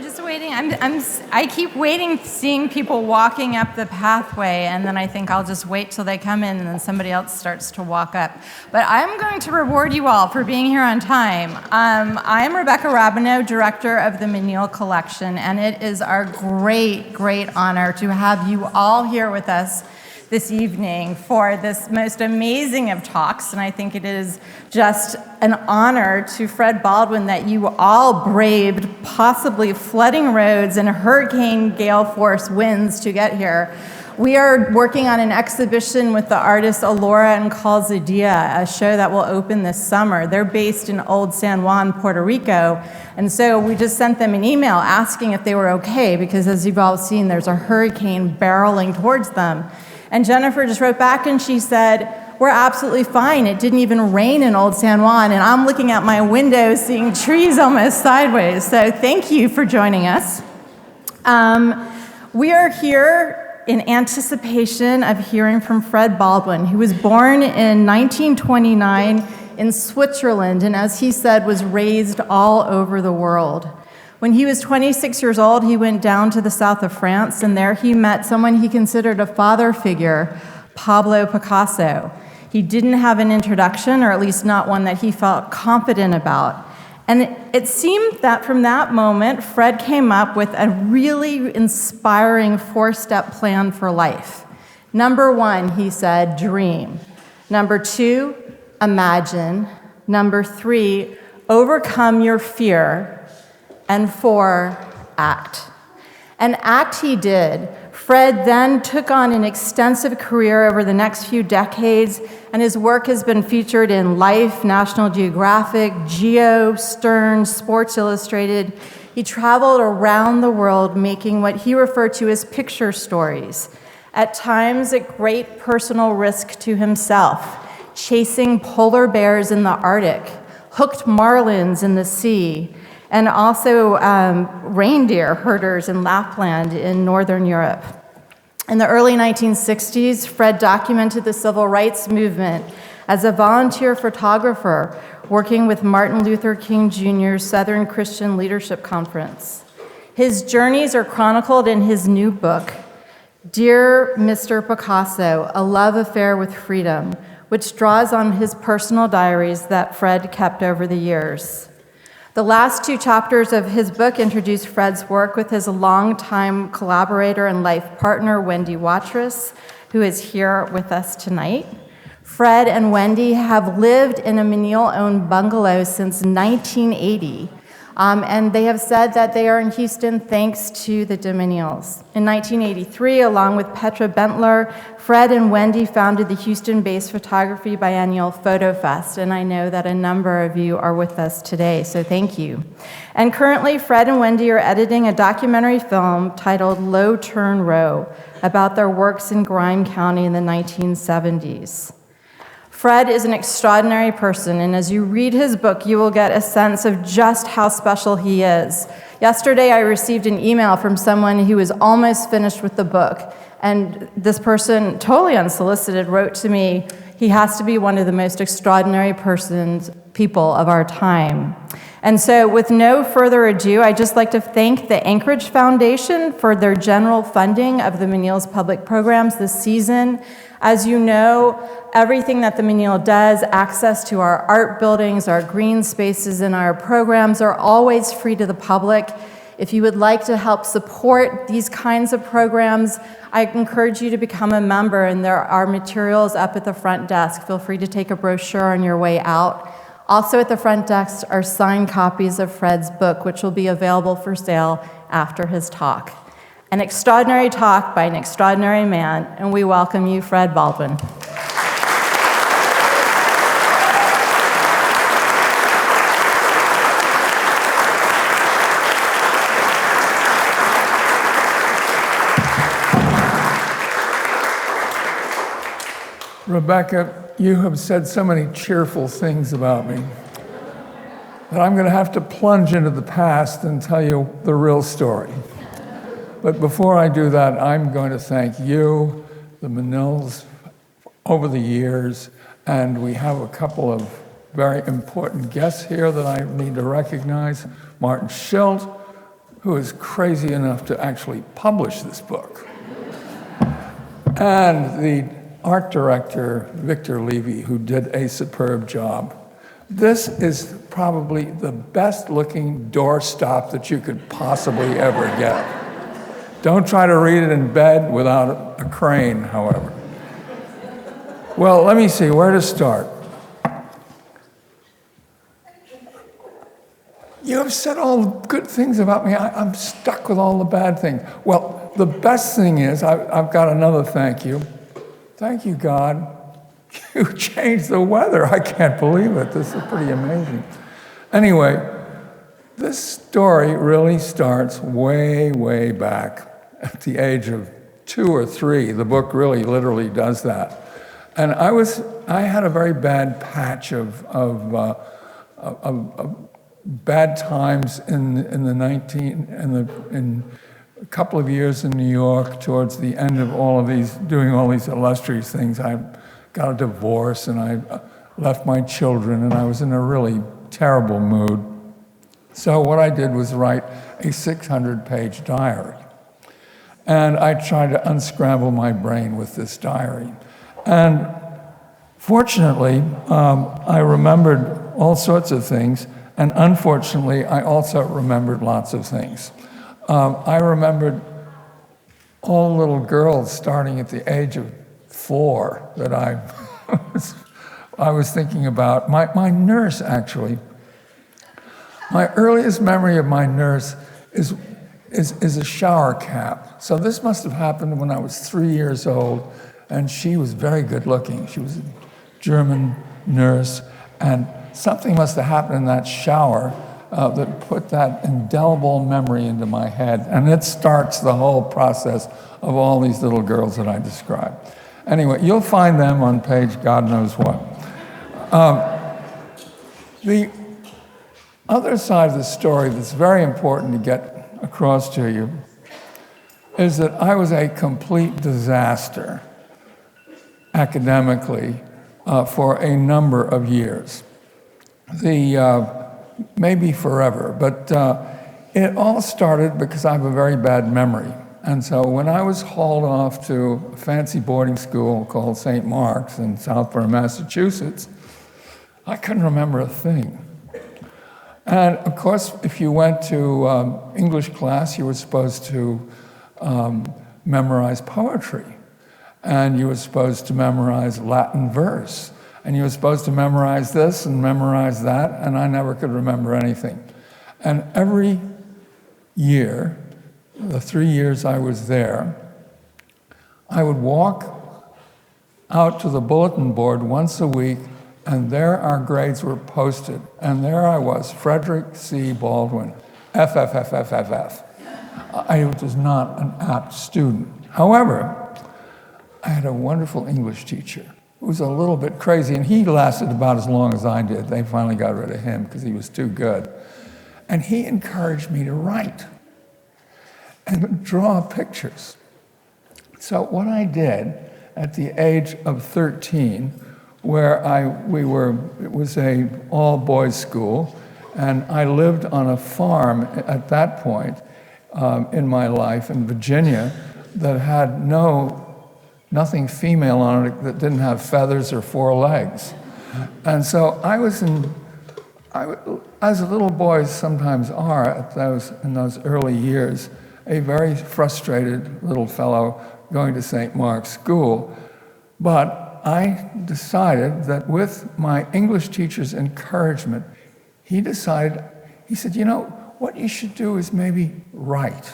just waiting. I keep waiting, seeing people walking up the pathway, and then I think I'll just wait till they come in, and then somebody else starts to walk up. But I'm going to reward you all for being here on time. I'm Rebecca Rabineau, director of the Menil Collection, and it is our great, great honor to have you all here with us this evening for this most amazing of talks, and I think it is just an honor to Fred Baldwin that you all braved possibly flooding roads and hurricane gale force winds to get here. We are working on an exhibition with the artists Alora and Calzadia, a show that will open this summer. They're based in Old San Juan, Puerto Rico, and so we just sent them an email asking if they were okay, because as you've all seen, there's a hurricane barreling towards them. And Jennifer just wrote back and she said, we're absolutely fine. It didn't even rain in Old San Juan, and I'm looking out my window seeing trees almost sideways. So thank you for joining us. We are here in anticipation of hearing from Fred Baldwin, who was born in 1929 in Switzerland, and as he said, was raised all over the world. When he was 26 years old, he went down to the south of France, and there he met someone he considered a father figure, Pablo Picasso. He didn't have an introduction, or at least not one that he felt confident about. And it seemed that from that moment, Fred came up with a really inspiring four-step plan for life. Number one, he said, dream. Number two, imagine. Number three, overcome your fear. And four, act. And act he did. Fred then took on an extensive career over the next few decades, and his work has been featured in Life, National Geographic, Geo, Stern, Sports Illustrated. He traveled around the world making what he referred to as picture stories, at times at great personal risk to himself, chasing polar bears in the Arctic, hooked marlins in the sea, and also reindeer herders in Lapland in Northern Europe. In the early 1960s, Fred documented the civil rights movement as a volunteer photographer working with Martin Luther King Jr.'s Southern Christian Leadership Conference. His journeys are chronicled in his new book, Dear Mr. Picasso, A Love Affair with Freedom, which draws on his personal diaries that Fred kept over the years. The last two chapters of his book introduce Fred's work with his longtime collaborator and life partner, Wendy Watrous, who is here with us tonight. Fred and Wendy have lived in a Menil-owned bungalow since 1980, and they have said that they are in Houston thanks to the Menils. In 1983, along with Petra Bentler, Fred and Wendy founded the Houston-based photography biennial FotoFest, and I know that a number of you are with us today, so thank you. And currently, Fred and Wendy are editing a documentary film titled Low Turn Row about their works in Grime County in the 1970s. Fred is an extraordinary person, and as you read his book, you will get a sense of just how special he is. Yesterday, I received an email from someone who was almost finished with the book, and this person, totally unsolicited, wrote to me, he has to be one of the most extraordinary people of our time. And so with no further ado, I'd just like to thank the Anchorage Foundation for their general funding of the Menil's public programs this season. As you know, everything that the Menil does, access to our art buildings, our green spaces, and our programs are always free to the public. If you would like to help support these kinds of programs, I encourage you to become a member, and there are materials up at the front desk. Feel free to take a brochure on your way out. Also at the front desk are signed copies of Fred's book, which will be available for sale after his talk. An extraordinary talk by an extraordinary man, and we welcome you, Fred Baldwin. Rebecca, you have said so many cheerful things about me that I'm going to have to plunge into the past and tell you the real story. But before I do that, I'm going to thank you, the Menils, over the years, and we have a couple of very important guests here that I need to recognize. Martin Schilt, who is crazy enough to actually publish this book, and the art director, Victor Levy, who did a superb job. This is probably the best-looking doorstop that you could possibly ever get. Don't try to read it in bed without a crane, however. Well, let me see, where to start? You have said all the good things about me. I'm stuck with all the bad things. Well, the best thing is, I've got another thank you. Thank you, God. You changed the weather. I can't believe it. This is pretty amazing. Anyway, this story really starts way, way back at the age of 2 or 3. The book really literally does that. And I had a very bad patch of bad times in a couple of years in New York towards the end of doing all these illustrious things. I got a divorce and I left my children and I was in a really terrible mood. So what I did was write a 600-page diary. And I tried to unscramble my brain with this diary. And fortunately, I remembered all sorts of things. And unfortunately, I also remembered lots of things. I remembered all the little girls starting at the age of 4 that I was thinking about. My nurse, actually, my earliest memory of my nurse is a shower cap. So this must have happened when I was 3 years old, and she was very good looking. She was a German nurse, and something must have happened in that shower that put that indelible memory into my head. And it starts the whole process of all these little girls that I described. Anyway, you'll find them on page God knows what. The other side of the story that's very important to get across to you is that I was a complete disaster academically for a number of years. Maybe forever, but it all started because I have a very bad memory. And so when I was hauled off to a fancy boarding school called St. Mark's in Southborough, Massachusetts, I couldn't remember a thing. And of course, if you went to English class, you were supposed to memorize poetry. And you were supposed to memorize Latin verse. And you were supposed to memorize this and memorize that, and I never could remember anything. And every year, the 3 years I was there, I would walk out to the bulletin board once a week, and there our grades were posted. And there I was, Frederick C. Baldwin, FFFFFF. I was not an apt student. However, I had a wonderful English teacher who was a little bit crazy, and he lasted about as long as I did. They finally got rid of him because he was too good. And he encouraged me to write and draw pictures. So what I did at the age of 13, where it was a all-boys school, and I lived on a farm at that point in my life in Virginia that had nothing female on it, that didn't have feathers or 4 legs. And so as little boys sometimes are in those early years, a very frustrated little fellow going to St. Mark's School. But I decided that with my English teacher's encouragement, he said, you know, what you should do is maybe write.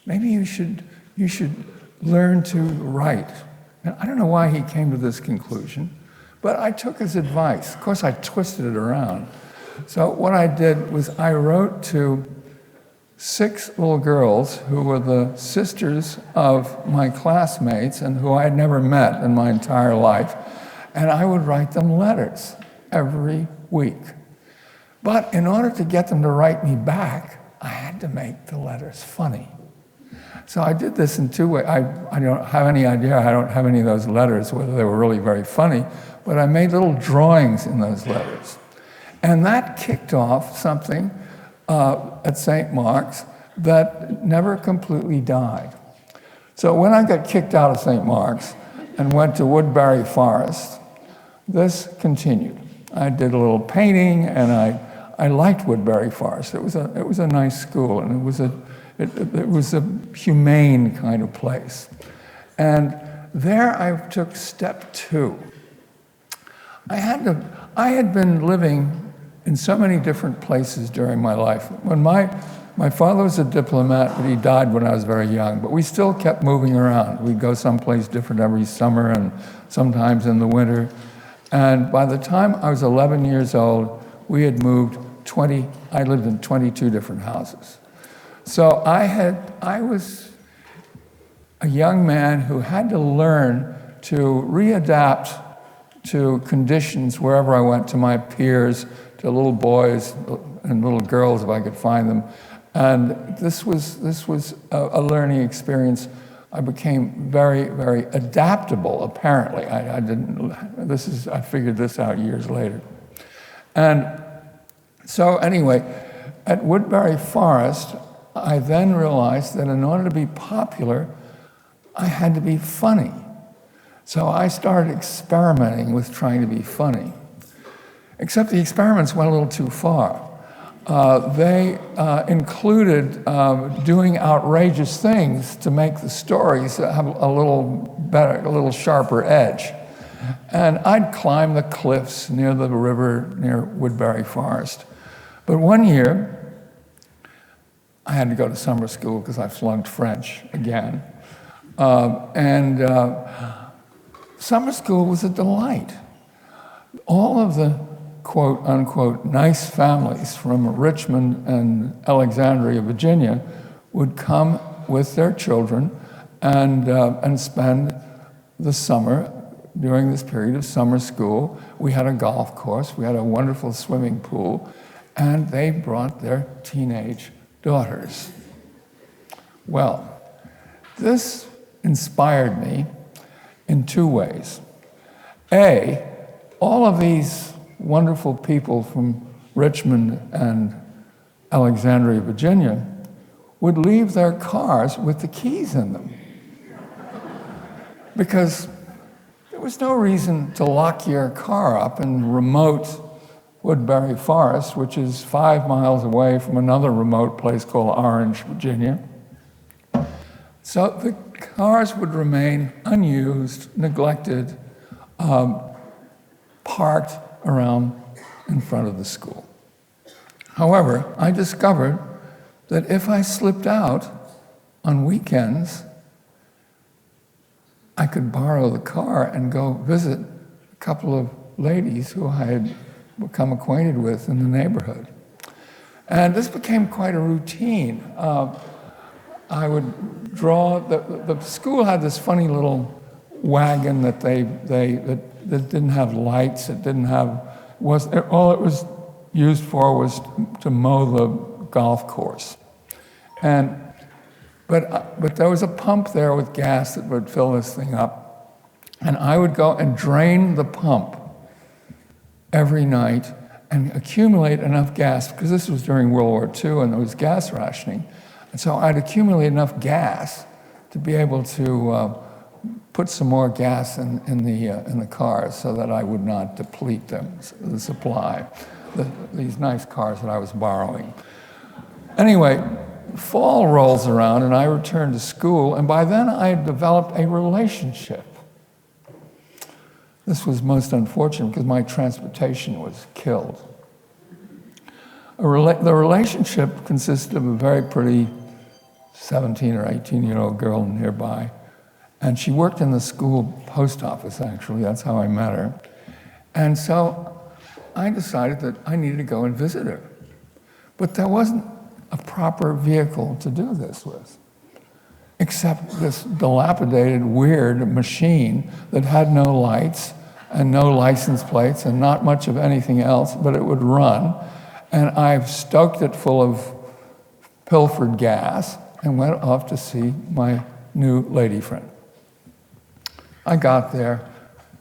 Maybe you should learn to write. And I don't know why he came to this conclusion, but I took his advice. Of course, I twisted it around. So what I did was I wrote to 6 little girls who were the sisters of my classmates and who I had never met in my entire life, and I would write them letters every week. But in order to get them to write me back, I had to make the letters funny. So I did this in 2 ways. I don't have any idea. I don't have any of those letters, whether they were really very funny, but I made little drawings in those letters. And that kicked off something at St. Mark's that never completely died. So when I got kicked out of St. Mark's and went to Woodbury Forest, this continued. I did a little painting, and I liked Woodbury Forest. It was a nice school, and it was a humane kind of place. And there I took step 2. I had been living in so many different places during my life. When my father was a diplomat, but he died when I was very young, but we still kept moving around. We'd go someplace different every summer and sometimes in the winter. And by the time I was 11 years old, we had moved I lived in 22 different houses. So I was a young man who had to learn to readapt to conditions wherever I went, to my peers, to little boys and little girls if I could find them. And this was a learning experience. I became very, very adaptable, apparently. I figured this out years later. And so anyway, at Woodbury Forest, I then realized that in order to be popular, I had to be funny. So I started experimenting with trying to be funny. Except the experiments went a little too far. They included doing outrageous things to make the stories have a little better, a little sharper edge. And I'd climb the cliffs near the river near Woodbury Forest. But one year, I had to go to summer school because I flunked French again. Summer school was a delight. All of the quote unquote nice families from Richmond and Alexandria, Virginia, would come with their children and spend the summer during this period of summer school. We had a golf course, we had a wonderful swimming pool, and they brought their teenage daughters. Well, this inspired me in 2 ways. A, all of these wonderful people from Richmond and Alexandria, Virginia, would leave their cars with the keys in them. Because there was no reason to lock your car up in remote Woodbury Forest, which is 5 miles away from another remote place called Orange, Virginia. So the cars would remain unused, neglected, parked around in front of the school. However, I discovered that if I slipped out on weekends, I could borrow the car and go visit a couple of ladies who I had become acquainted with in the neighborhood. And this became quite a routine. I would draw, the school had this funny little wagon that that didn't have lights, it didn't have, all it was used for was to mow the golf course. But there was a pump there with gas that would fill this thing up. And I would go and drain the pump every night and accumulate enough gas, because this was during World War II and there was gas rationing. And so I'd accumulate enough gas to be able to put some more gas in the cars so that I would not deplete them, the supply, these nice cars that I was borrowing. Anyway, fall rolls around and I return to school, and by then I had developed a relationship. This was most unfortunate because my transportation was killed. The relationship consisted of a very pretty 17 or 18-year-old girl nearby, and she worked in the school post office, actually. That's how I met her. And so I decided that I needed to go and visit her. But there wasn't a proper vehicle to do this with, except this dilapidated, weird machine that had no lights and no license plates and not much of anything else, but it would run. And I stoked it full of pilfered gas and went off to see my new lady friend. I got there,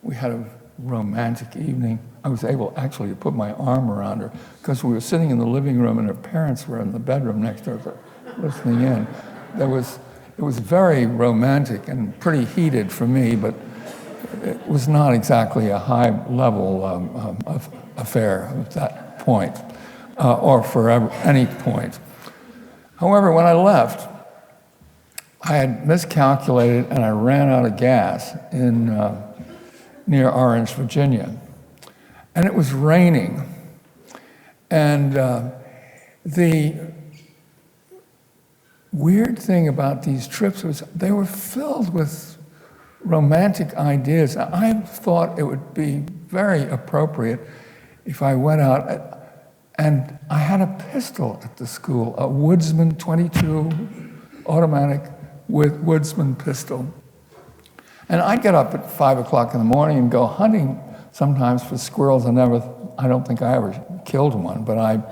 we had a romantic evening. I was able actually to put my arm around her because we were sitting in the living room and her parents were in the bedroom next to her. listening in. It was very romantic and pretty heated for me, but it was not exactly a high-level affair at that point, or for any point. However, when I left, I had miscalculated and I ran out of gas near Orange, Virginia. And it was raining. And the weird thing about these trips was they were filled with romantic ideas. I thought it would be very appropriate if I went out, and I had a pistol at the school, a Woodsman 22 automatic Woodsman pistol. And I'd get up at 5 o'clock in the morning and go hunting sometimes for squirrels. I don't think I ever killed one, but I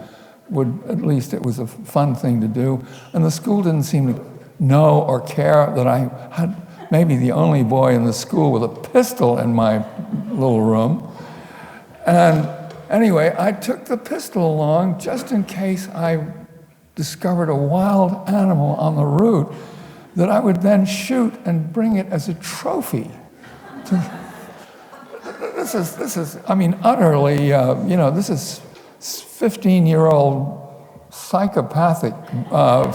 would, at least it was a fun thing to do. And the school didn't seem to know or care that I had maybe the only boy in the school with a pistol in my little room. And anyway, I took the pistol along just in case I discovered a wild animal on the route that I would then shoot and bring it as a trophy. This is, I mean, utterly, this is 15-year-old psychopathic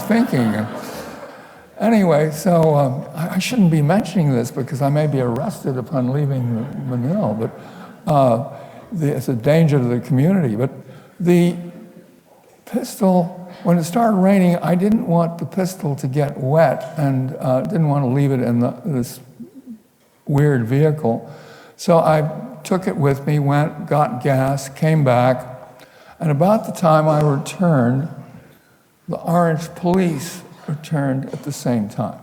thinking. Anyway, so I shouldn't be mentioning this because I may be arrested upon leaving Menil, but it's a danger to the community. But the pistol, when it started raining, I didn't want the pistol to get wet and didn't want to leave it in this weird vehicle. So I took it with me, went, got gas, came back, and about the time I returned, the Orange police returned at the same time.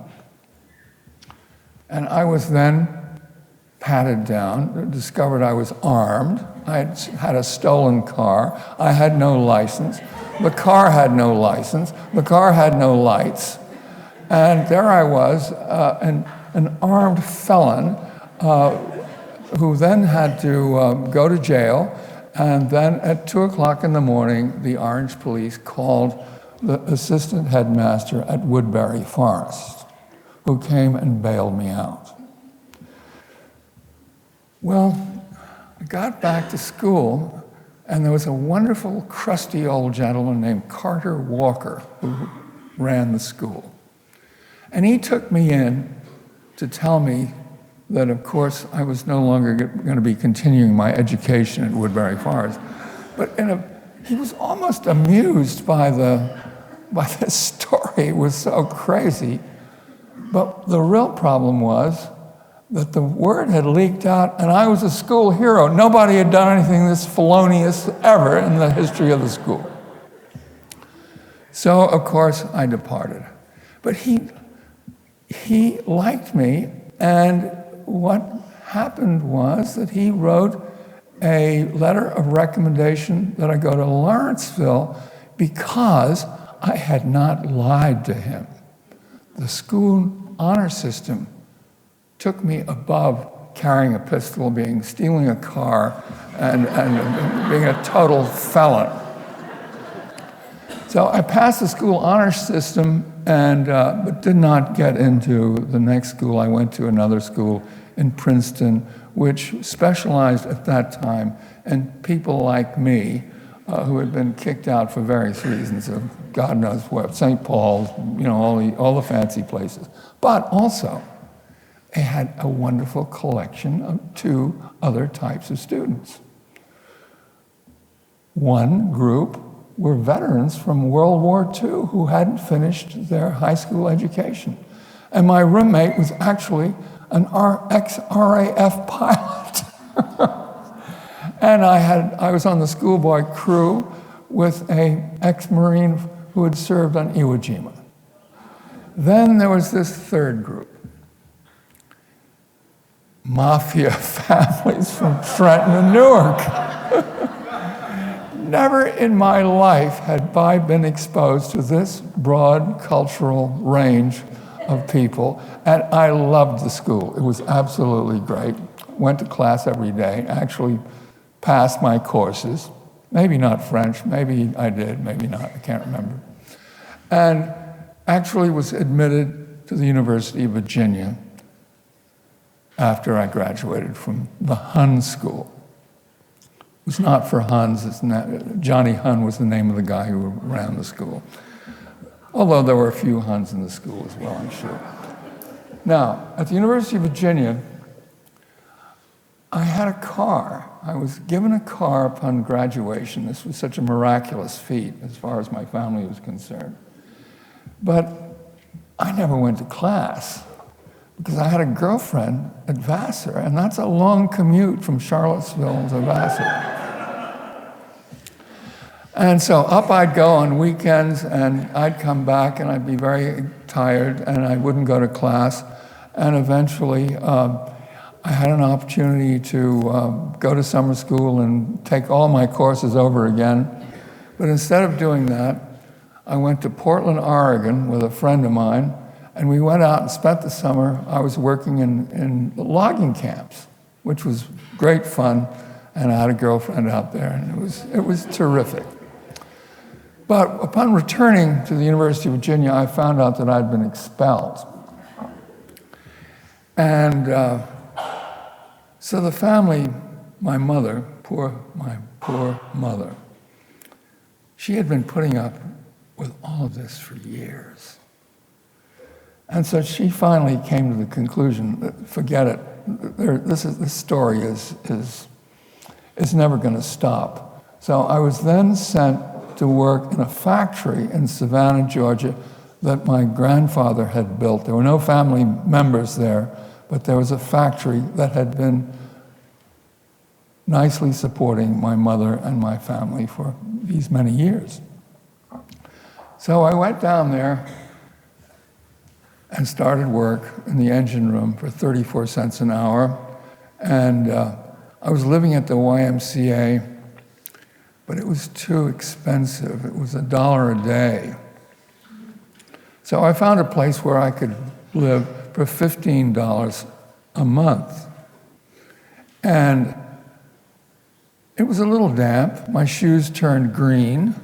And I was then patted down, discovered I was armed. I had a stolen car. I had no license. The car had no license. The car had no lights. And there I was, an armed felon who then had to go to jail. And then at 2 o'clock in the morning, the Orange police called the assistant headmaster at Woodbury Forest, who came and bailed me out. Well, I got back to school, and there was a wonderful, crusty old gentleman named Carter Walker who ran the school. And he took me in to tell me that, of course, I was no longer going to be continuing my education at Woodbury Forest. But he was almost amused by this story. It was so crazy. But the real problem was that the word had leaked out, and I was a school hero. Nobody had done anything this felonious ever in the history of the school. So, of course, I departed. But he liked me, and what happened was that he wrote a letter of recommendation that I go to Lawrenceville because I had not lied to him. The school honor system took me above carrying a pistol, stealing a car, and being a total felon. So I passed the school honor system, but did not get into the next school. I went to another school in Princeton, which specialized at that time in people like me, who had been kicked out for various reasons of God knows what, St. Paul's, all the fancy places. But also, they had a wonderful collection of 2 other types of students. One group were veterans from World War II who hadn't finished their high school education. And my roommate was actually an ex-RAF pilot. And I was on the schoolboy crew with an ex-Marine who had served on Iwo Jima. Then there was this third group. Mafia families from Trenton and Newark. Never in my life had I been exposed to this broad cultural range of people, and I loved the school. It was absolutely great. Went to class every day, actually passed my courses. Maybe not French, maybe I did, maybe not, I can't remember. And actually was admitted to the University of Virginia after I graduated from the Hun School. It was not for Huns. Johnny Hun was the name of the guy who ran the school. Although there were a few Huns in the school as well, I'm sure. Now, at the University of Virginia, I had a car. I was given a car upon graduation. This was such a miraculous feat as far as my family was concerned. But I never went to class because I had a girlfriend at Vassar, and that's a long commute from Charlottesville to Vassar. And so up I'd go on weekends, and I'd come back, and I'd be very tired, and I wouldn't go to class. And eventually, I had an opportunity to go to summer school and take all my courses over again. But instead of doing that, I went to Portland, Oregon with a friend of mine, and we went out and spent the summer. I was working in logging camps, which was great fun, and I had a girlfriend out there, and it was terrific. But upon returning to the University of Virginia, I found out that I'd been expelled. And so the family, my poor mother, she had been putting up with all of this for years. And so she finally came to the conclusion that, forget it, this story is never going to stop. So I was then sent to work in a factory in Savannah, Georgia, that my grandfather had built. There were no family members there, but there was a factory that had been nicely supporting my mother and my family for these many years. So I went down there and started work in the engine room for 34 cents an hour. And I was living at the YMCA, but it was too expensive. It was $1 a day. So I found a place where I could live for $15 a month. And it was a little damp. My shoes turned green.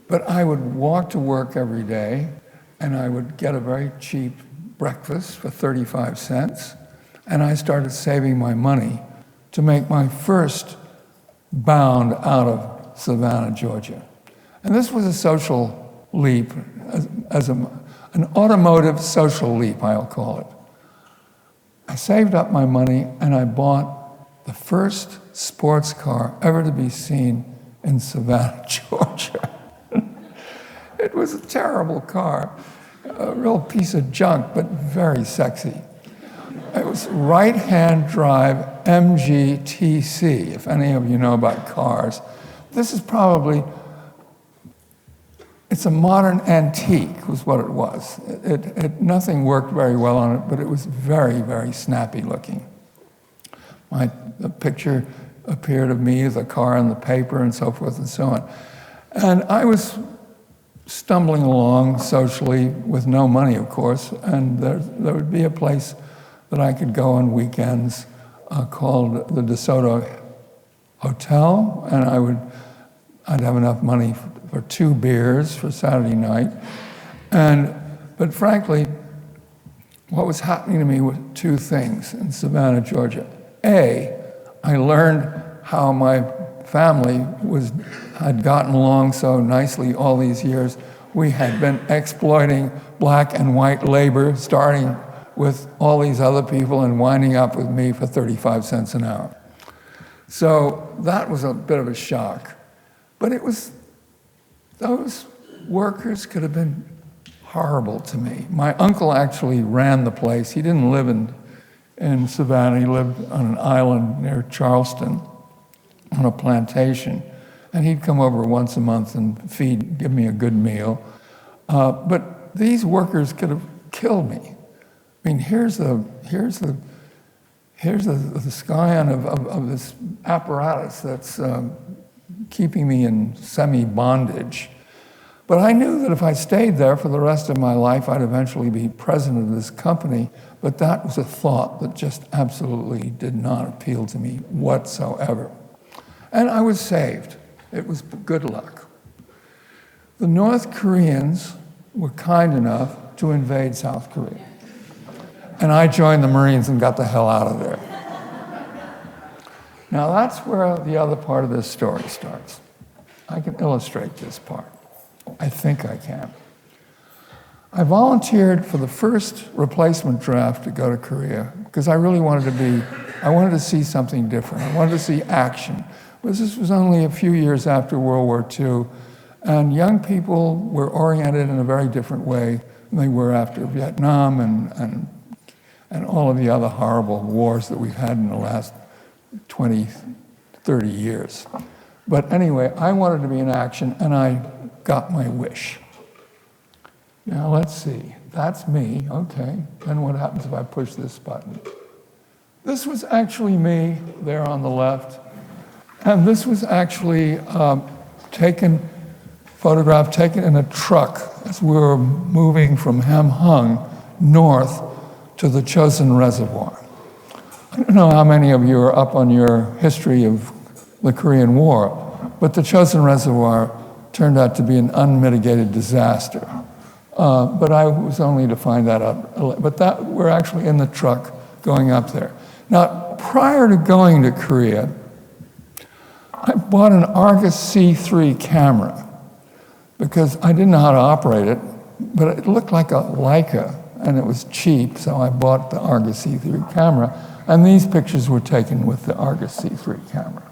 But I would walk to work every day, and I would get a very cheap breakfast for 35 cents. And I started saving my money to make my first bound out of Savannah, Georgia. And this was a social leap, an automotive social leap, I'll call it. I saved up my money, and I bought the first sports car ever to be seen in Savannah, Georgia. It was a terrible car, a real piece of junk, but very sexy. It was right-hand drive MGTC, if any of you know about cars. This is probably, it's a modern antique, was what it was. Nothing worked very well on it, but it was very, very snappy looking. The picture appeared of me as a car in the paper and so forth and so on. And I was stumbling along socially with no money, of course, and there would be a place that I could go on weekends called the DeSoto Hotel, and I'd have enough money for 2 beers for Saturday night. But frankly, what was happening to me were 2 things in Savannah, Georgia. A, I learned how my family had gotten along so nicely all these years. We had been exploiting black and white labor, starting with all these other people and winding up with me for 35 cents an hour. So that was a bit of a shock. But those workers could have been horrible to me. My uncle actually ran the place. He didn't live in Savannah. He lived on an island near Charleston on a plantation. And he'd come over once a month and give me a good meal. But these workers could have killed me. I mean, here's the scion of this apparatus that's keeping me in semi-bondage. But I knew that if I stayed there for the rest of my life, I'd eventually be president of this company. But that was a thought that just absolutely did not appeal to me whatsoever. And I was saved. It was good luck. The North Koreans were kind enough to invade South Korea. And I joined the Marines and got the hell out of there. Now that's where the other part of this story starts. I can illustrate this part. I think I can. I volunteered for the first replacement draft to go to Korea because I really wanted to see something different. I wanted to see action. This was only a few years after World War II, and young people were oriented in a very different way than they were after Vietnam and all of the other horrible wars that we've had in the last 20, 30 years. But anyway, I wanted to be in action, and I got my wish. Now let's see, that's me, okay. Then what happens if I push this button? This was actually me there on the left. And this was actually photograph taken in a truck as we were moving from Ham Hung north to the Chosin Reservoir. I don't know how many of you are up on your history of the Korean War, but the Chosin Reservoir turned out to be an unmitigated disaster. But I was only to find that out. But we're actually in the truck going up there. Now, prior to going to Korea, I bought an Argus C3 camera because I didn't know how to operate it, but it looked like a Leica, and it was cheap, so I bought the Argus C3 camera, and these pictures were taken with the Argus C3 camera.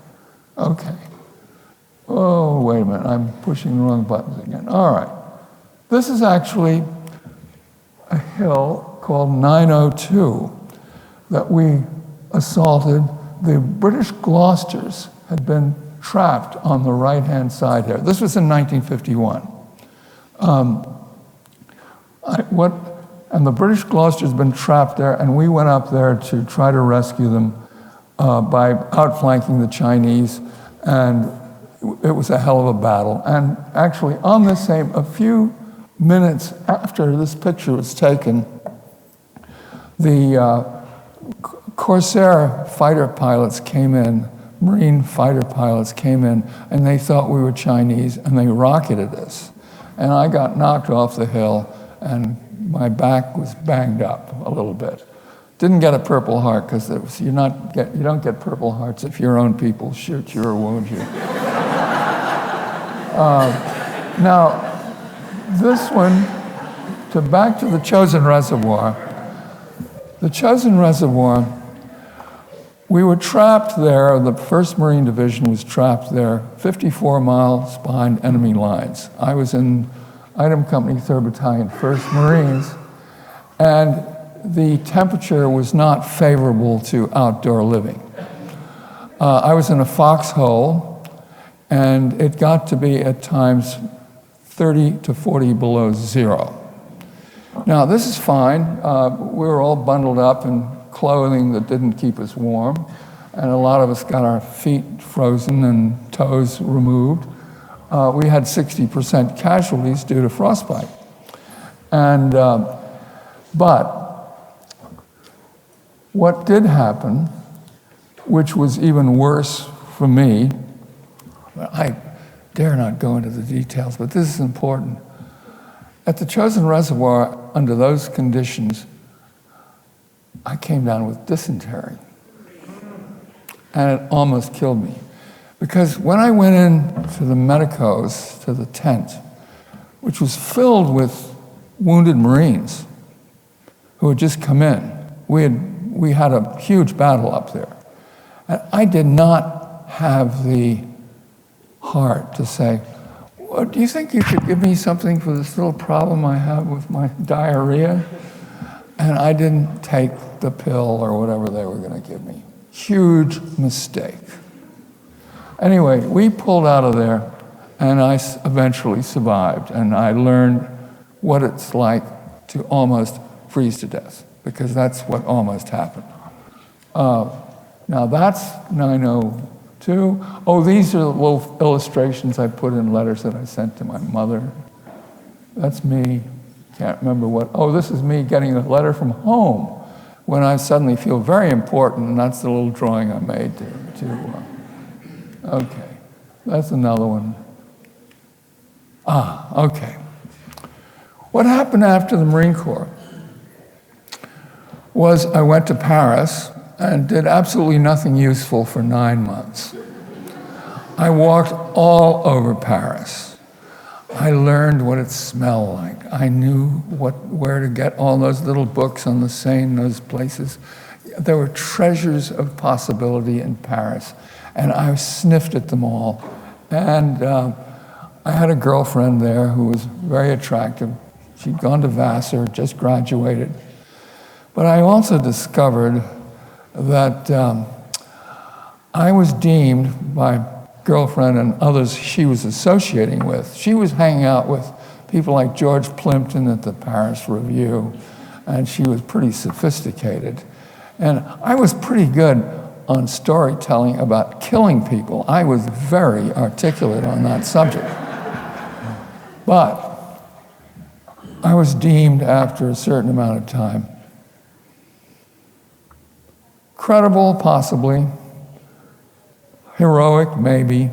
Okay. Oh, wait a minute, I'm pushing the wrong buttons again. All right. This is actually a hill called 902 that we assaulted. The British Gloucesters had been trapped on the right-hand side here. This was in 1951. And the British Gloucesters had been trapped there, and we went up there to try to rescue them by outflanking the Chinese, and it was a hell of a battle. And actually, on the a few minutes after this picture was taken, the Corsair fighter pilots came in, Marine fighter pilots came in, and they thought we were Chinese, and they rocketed us. And I got knocked off the hill, and my back was banged up a little bit. Didn't get a Purple Heart, because you don't get Purple Hearts if your own people shoot you or wound you. Now, this one, back to the Chosin Reservoir. The Chosin Reservoir, we were trapped there, the 1st Marine Division was trapped there, 54 miles behind enemy lines. I was in Item Company, 3rd Battalion, 1st Marines, and the temperature was not favorable to outdoor living. I was in a foxhole, and it got to be at times 30 to 40 below zero. Now, this is fine. We were all bundled up in clothing that didn't keep us warm, and a lot of us got our feet frozen and toes removed. We had 60% casualties due to frostbite. And, but what did happen, which was even worse for me, I dare not go into the details, but this is important. At the Chosin Reservoir, under those conditions, I came down with dysentery. And it almost killed me. Because when I went in to the medicos, to the tent, which was filled with wounded Marines who had just come in, we had a huge battle up there. And I did not have the heart to say, well, do you think you could give me something for this little problem I have with my diarrhea? And I didn't take the pill or whatever they were going to give me. Huge mistake. Anyway, we pulled out of there, and I eventually survived, and I learned what it's like to almost freeze to death, because that's what almost happened. Now that's 902. Oh, these are the little illustrations I put in letters that I sent to my mother. That's me. Can't remember what. Oh, this is me getting a letter from home when I suddenly feel very important, and that's the little drawing I made okay, that's another one. Okay. What happened after the Marine Corps was I went to Paris and did absolutely nothing useful for 9 months. I walked all over Paris. I learned what it smelled like. I knew where to get all those little books on the Seine, those places. There were treasures of possibility in Paris, and I sniffed at them all. And I had a girlfriend there who was very attractive. She'd gone to Vassar, just graduated. But I also discovered that I was deemed by girlfriend and others she was associating with. She was hanging out with people like George Plimpton at the Paris Review, and she was pretty sophisticated. And I was pretty good on storytelling about killing people. I was very articulate on that subject. But I was deemed after a certain amount of time credible, possibly, heroic, maybe,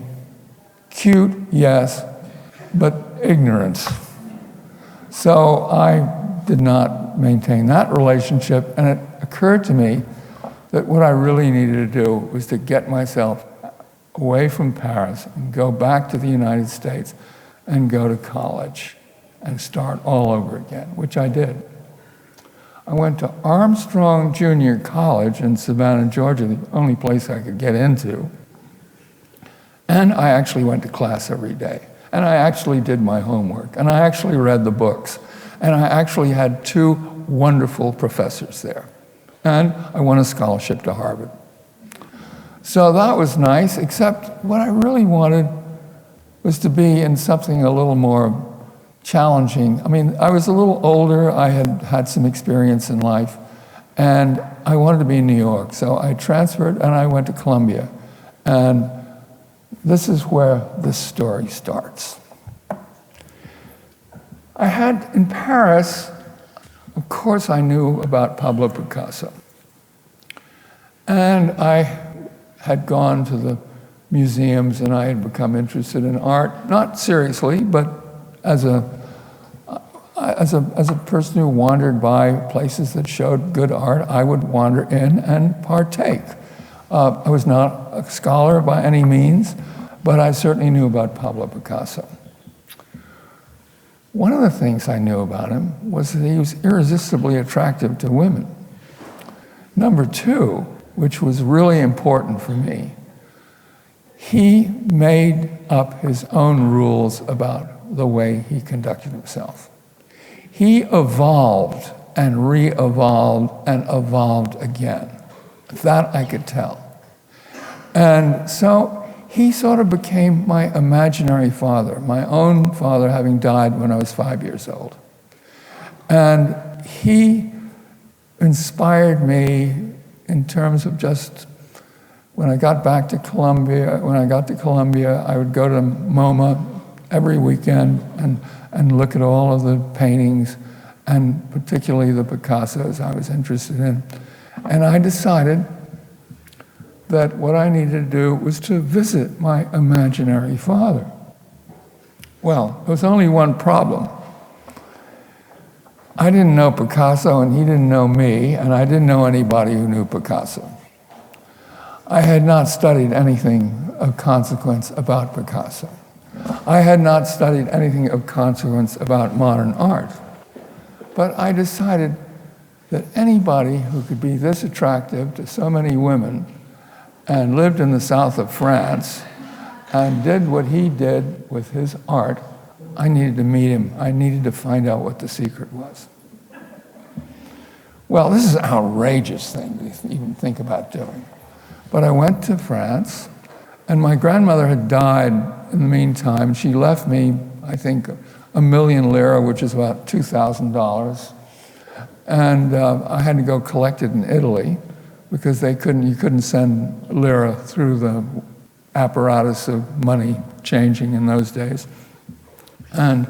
cute, yes, but ignorant. So I did not maintain that relationship, and it occurred to me that what I really needed to do was to get myself away from Paris and go back to the United States and go to college and start all over again, which I did. I went to Armstrong Junior College in Savannah, Georgia, the only place I could get into. And I actually went to class every day. And I actually did my homework. And I actually read the books. And I actually had 2 wonderful professors there. And I won a scholarship to Harvard. So that was nice, except what I really wanted was to be in something a little more challenging. I mean, I was a little older, I had had some experience in life, and I wanted to be in New York. So I transferred and I went to Columbia. And this is where this story starts. I had, in Paris, of course I knew about Pablo Picasso. And I had gone to the museums and I had become interested in art, not seriously, but as a person who wandered by places that showed good art, I would wander in and partake. I was not a scholar by any means, but I certainly knew about Pablo Picasso. One of the things I knew about him was that he was irresistibly attractive to women. Number 2, which was really important for me, he made up his own rules about the way he conducted himself. He evolved and re-evolved and evolved again. That I could tell. And so he sort of became my imaginary father, my own father having died when I was 5 years old. And he inspired me in terms of just, when I got to Columbia, I would go to MoMA every weekend and look at all of the paintings, and particularly the Picassos I was interested in. And I decided that what I needed to do was to visit my imaginary father. Well, there was only one problem. I didn't know Picasso, and he didn't know me, and I didn't know anybody who knew Picasso. I had not studied anything of consequence about Picasso. I had not studied anything of consequence about modern art. But I decided that anybody who could be this attractive to so many women and lived in the south of France and did what he did with his art, I needed to meet him. I needed to find out what the secret was. Well, this is an outrageous thing to even think about doing. But I went to France, and my grandmother had died in the meantime. She left me, I think, 1 million lira, which is about $2,000. And I had to go collect it in Italy because you couldn't send lira through the apparatus of money changing in those days. And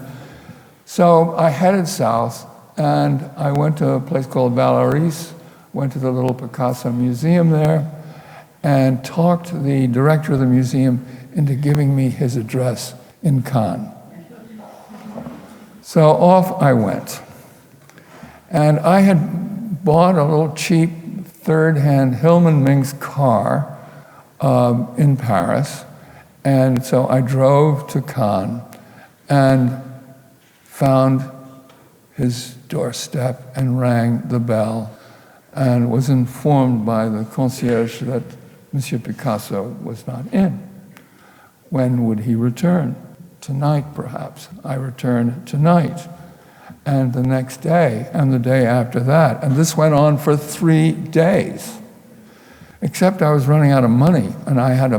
so I headed south, and I went to a place called Vallauris, went to the little Picasso museum there, and talked the director of the museum into giving me his address in Cannes. So off I went. And I had bought a little cheap third-hand Hillman Minks car in Paris. And so I drove to Cannes and found his doorstep and rang the bell and was informed by the concierge that Monsieur Picasso was not in. When would he return? Tonight, perhaps. I returned tonight. And the next day, and the day after that. And this went on for 3 days. Except I was running out of money, and I had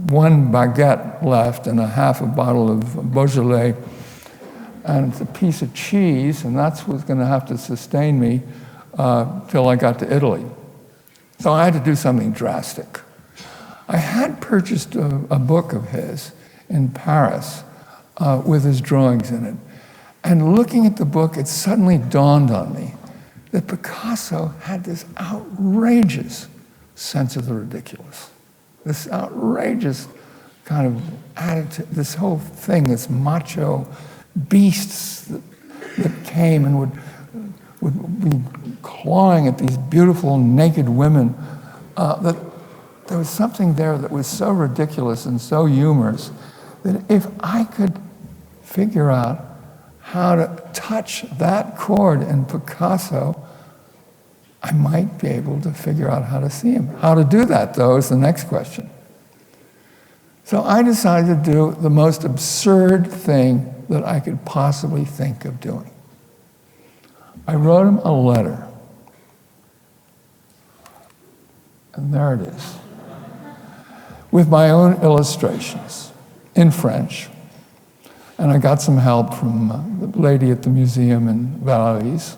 one baguette left and a half a bottle of Beaujolais and a piece of cheese, and that's what's going to have to sustain me till I got to Italy. So I had to do something drastic. I had purchased a book of his in Paris with his drawings in it. And looking at the book, it suddenly dawned on me that Picasso had this outrageous sense of the ridiculous, this outrageous kind of attitude, this whole thing, this macho beasts that came and would be clawing at these beautiful naked women, that there was something there that was so ridiculous and so humorous that if I could figure out how to touch that chord in Picasso, I might be able to figure out how to see him. How to do that, though, is the next question. So I decided to do the most absurd thing that I could possibly think of doing. I wrote him a letter. And there it is, with my own illustrations in French. And I got some help from the lady at the museum in Valais.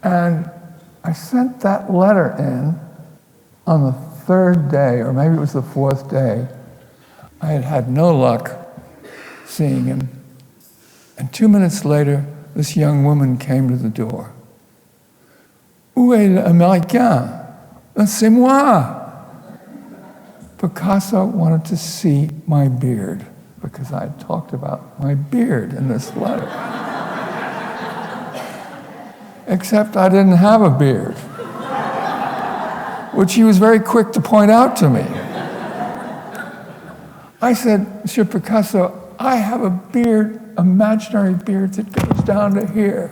And I sent that letter in on the 3rd day, or maybe it was the 4th day. I had had no luck seeing him. And 2 minutes later, this young woman came to the door. Où est l'Américain? C'est moi. Picasso wanted to see my beard, because I had talked about my beard in this letter. Except I didn't have a beard, which he was very quick to point out to me. I said, Monsieur Picasso, I have a beard, imaginary beard that goes down to here.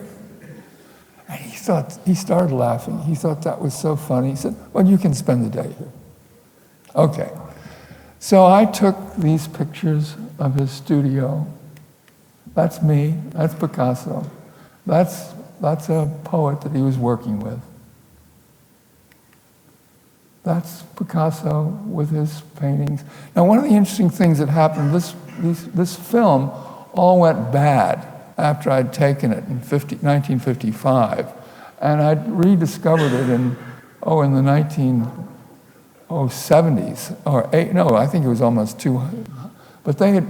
And he started laughing. He thought that was so funny. He said, well, you can spend the day here. Okay. So I took these pictures of his studio. That's me, that's Picasso. That's a poet that he was working with. That's Picasso with his paintings. Now, one of the interesting things that happened, this film all went bad after I'd taken it in 1955. And I'd rediscovered it in the 1970s, I think it was almost 200. But the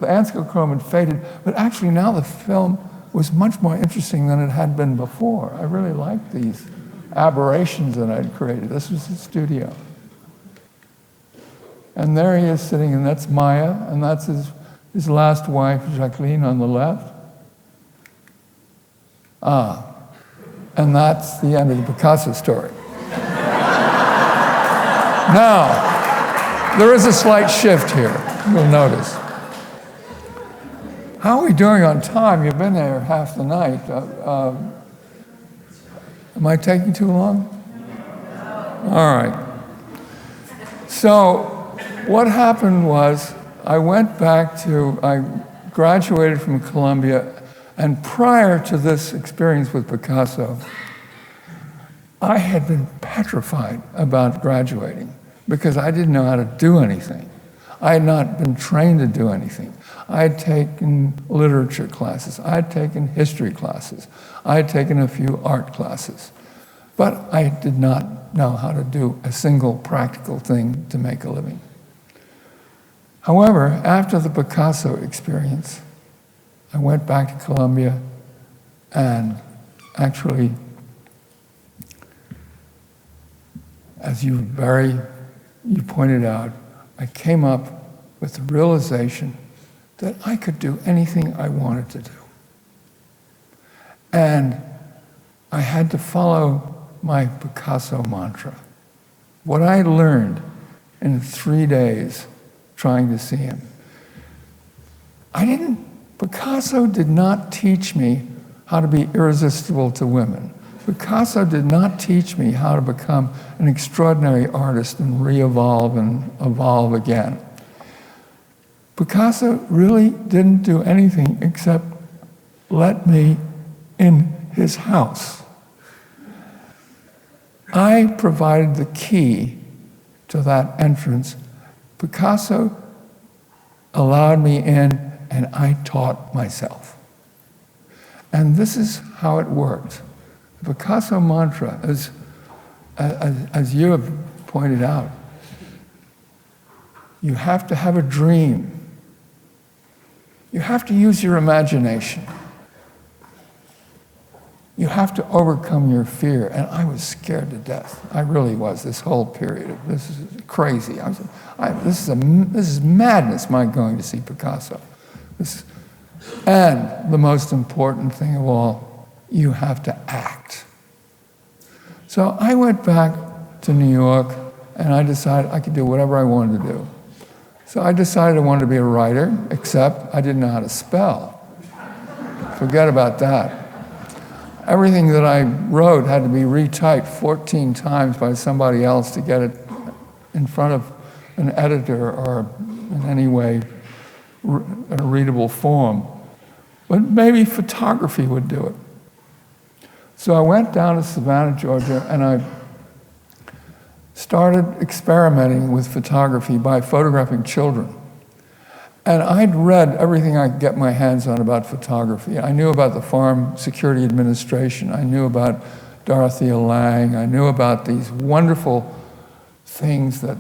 anscochrome had faded. But actually now the film was much more interesting than it had been before. I really liked these aberrations that I'd created. This was the studio. And there he is sitting, and that's Maya, and that's his last wife, Jacqueline, on the left. And that's the end of the Picasso story. Now, there is a slight shift here, you'll notice. How are we doing on time? You've been there half the night. Am I taking too long? All right. So what happened was I graduated from Columbia, and prior to this experience with Picasso, I had been petrified about graduating because I didn't know how to do anything. I had not been trained to do anything. I had taken literature classes. I had taken history classes. I had taken a few art classes. But I did not know how to do a single practical thing to make a living. However, after the Picasso experience, I went back to Columbia and actually, as you pointed out, I came up with the realization that I could do anything I wanted to do. And I had to follow my Picasso mantra. What I learned in 3 days trying to see him. Picasso did not teach me how to be irresistible to women. Picasso did not teach me how to become an extraordinary artist and re-evolve and evolve again. Picasso really didn't do anything except let me in his house. I provided the key to that entrance. Picasso allowed me in, and I taught myself. And this is how it worked. The Picasso mantra, as you have pointed out, you have to have a dream. You have to use your imagination. You have to overcome your fear. And I was scared to death. I really was this whole period. This is crazy. This is madness, my going to see Picasso. And the most important thing of all, you have to act. So I went back to New York, and I decided I could do whatever I wanted to do. So I decided I wanted to be a writer, except I didn't know how to spell. Forget about that. Everything that I wrote had to be retyped 14 times by somebody else to get it in front of an editor or in any way in a readable form. But maybe photography would do it. So I went down to Savannah, Georgia, and I started experimenting with photography by photographing children. And I'd read everything I could get my hands on about photography. I knew about the Farm Security Administration. I knew about Dorothea Lange. I knew about these wonderful things that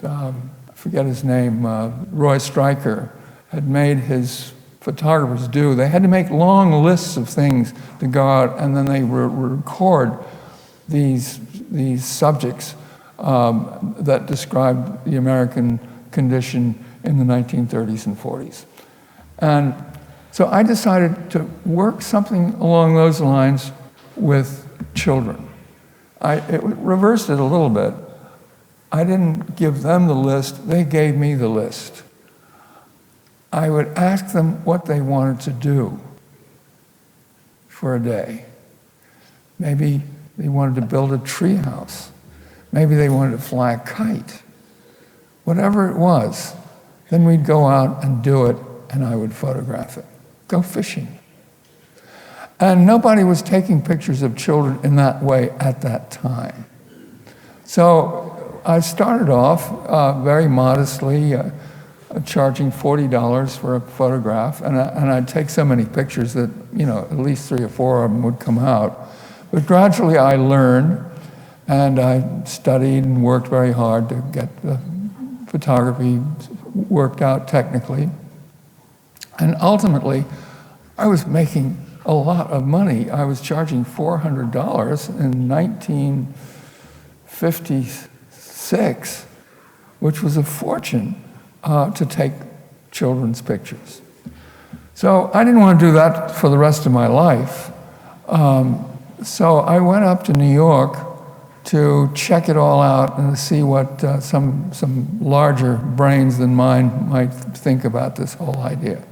I forget his name, Roy Stryker had made his photographers do. They had to make long lists of things to go out, and then they record these subjects that described the American condition in the 1930s and 40s. And so I decided to work something along those lines with children. It reversed it a little bit. I didn't give them the list, they gave me the list. I would ask them what they wanted to do for a day. Maybe they wanted to build a tree house. Maybe they wanted to fly a kite. Whatever it was, then we'd go out and do it, and I would photograph it. Go fishing. And nobody was taking pictures of children in that way at that time. So I started off very modestly, charging $40 for a photograph, and I'd take so many pictures that, at least 3 or 4 of them would come out. But gradually I learned, and I studied and worked very hard to get the photography worked out technically. And ultimately, I was making a lot of money. I was charging $400 in 1956, which was a fortune to take children's pictures. So I didn't want to do that for the rest of my life. So I went up to New York to check it all out and see what some larger brains than mine might think about this whole idea.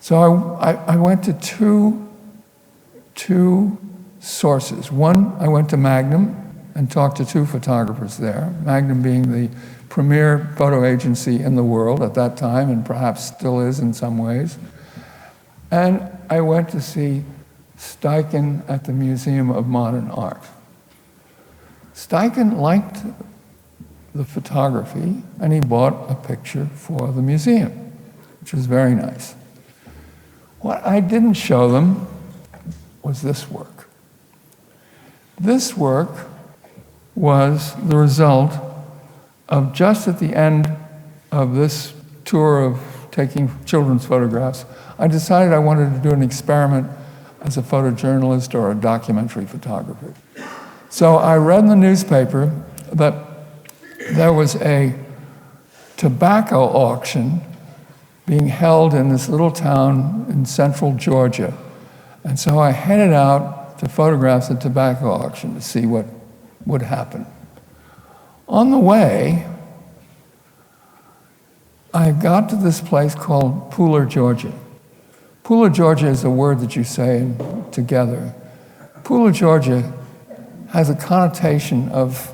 So I went to two sources. One, I went to Magnum and talked to 2 photographers there, Magnum being the premier photo agency in the world at that time, and perhaps still is in some ways. And I went to see Steichen at the Museum of Modern Art. Steichen liked the photography, and he bought a picture for the museum, which was very nice. What I didn't show them was this work. This work was the result of just at the end of this tour of taking children's photographs, I decided I wanted to do an experiment as a photojournalist or a documentary photographer. So I read in the newspaper that there was a tobacco auction being held in this little town in central Georgia. And so I headed out to photograph the tobacco auction to see what would happen. On the way, I got to this place called Pooler, Georgia. Pooler, Georgia is a word that you say together. Pooler, Georgia has a connotation of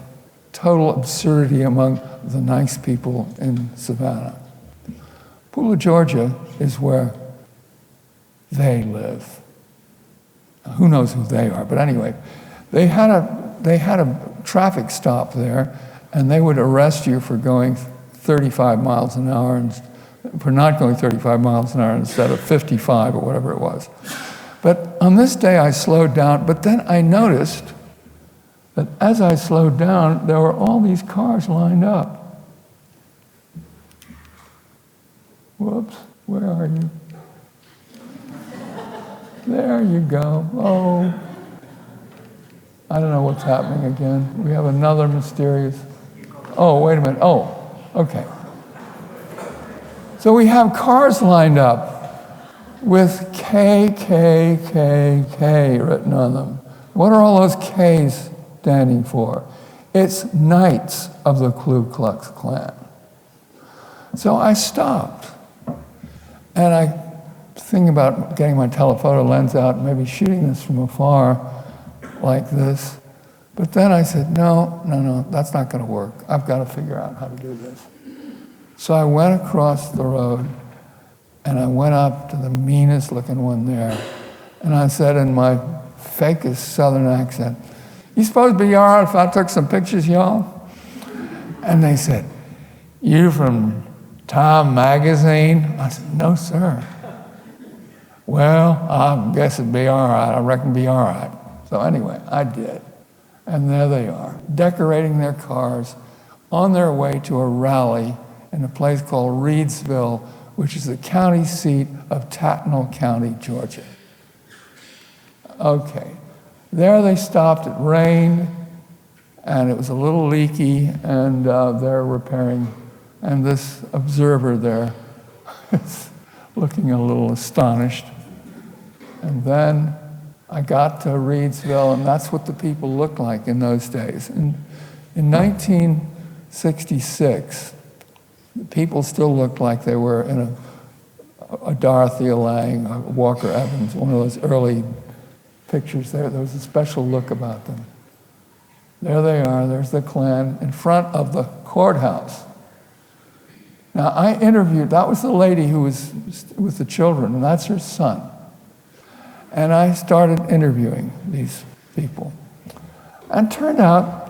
total absurdity among the nice people in Savannah. Pooler, Georgia is where they live. Who knows who they are, but anyway, they had a traffic stop there, and they would arrest you for going 35 miles an hour, and for not going 35 miles an hour instead of 55 or whatever it was. But on this day I slowed down, but then I noticed that as I slowed down, there were all these cars lined up. Whoops, where are you? There you go. Oh, I don't know what's happening again. We have another mysterious. Oh, wait a minute. Oh, okay. So we have cars lined up with K, K, K, K written on them. What are all those Ks standing for? It's Knights of the Ku Klux Klan. So I stopped, and I think about getting my telephoto lens out, maybe shooting this from afar like this. But then I said, no, that's not going to work. I've got to figure out how to do this. So I went across the road, and I went up to the meanest looking one there, and I said in my fakest Southern accent, "You supposed to be all right if I took some pictures, y'all?" And they said, "You from Time Magazine?" I said, "No, sir." "Well, I guess it'd be all right. I reckon it'd be all right." So anyway, I did. And there they are, decorating their cars on their way to a rally in a place called Reidsville, which is the county seat of Tattnall County, Georgia. Okay, there they stopped. It rained, and it was a little leaky, and they're repairing. And this observer there is looking a little astonished. And then I got to Reidsville, and that's what the people looked like in those days. In 1966, the people still looked like they were in a Dorothea Lange, a Walker Evans, one of those early pictures there. There was a special look about them. There they are. There's the Klan in front of the courthouse. Now, I interviewed, that was the lady who was with the children, and that's her son. And I started interviewing these people. And it turned out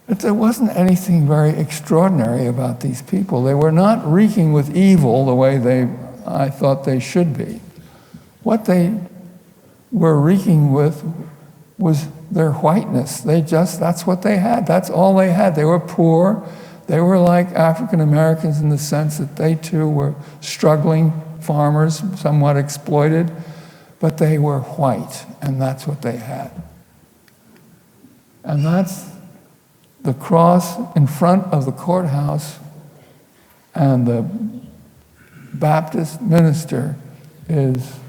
that there wasn't anything very extraordinary about these people. They were not reeking with evil the way I thought they should be. What they were reeking with was their whiteness. That's what they had. That's all they had. They were poor. They were like African Americans in the sense that they too were struggling farmers, somewhat exploited, but they were white, and that's what they had. And that's the cross in front of the courthouse, and the Baptist minister is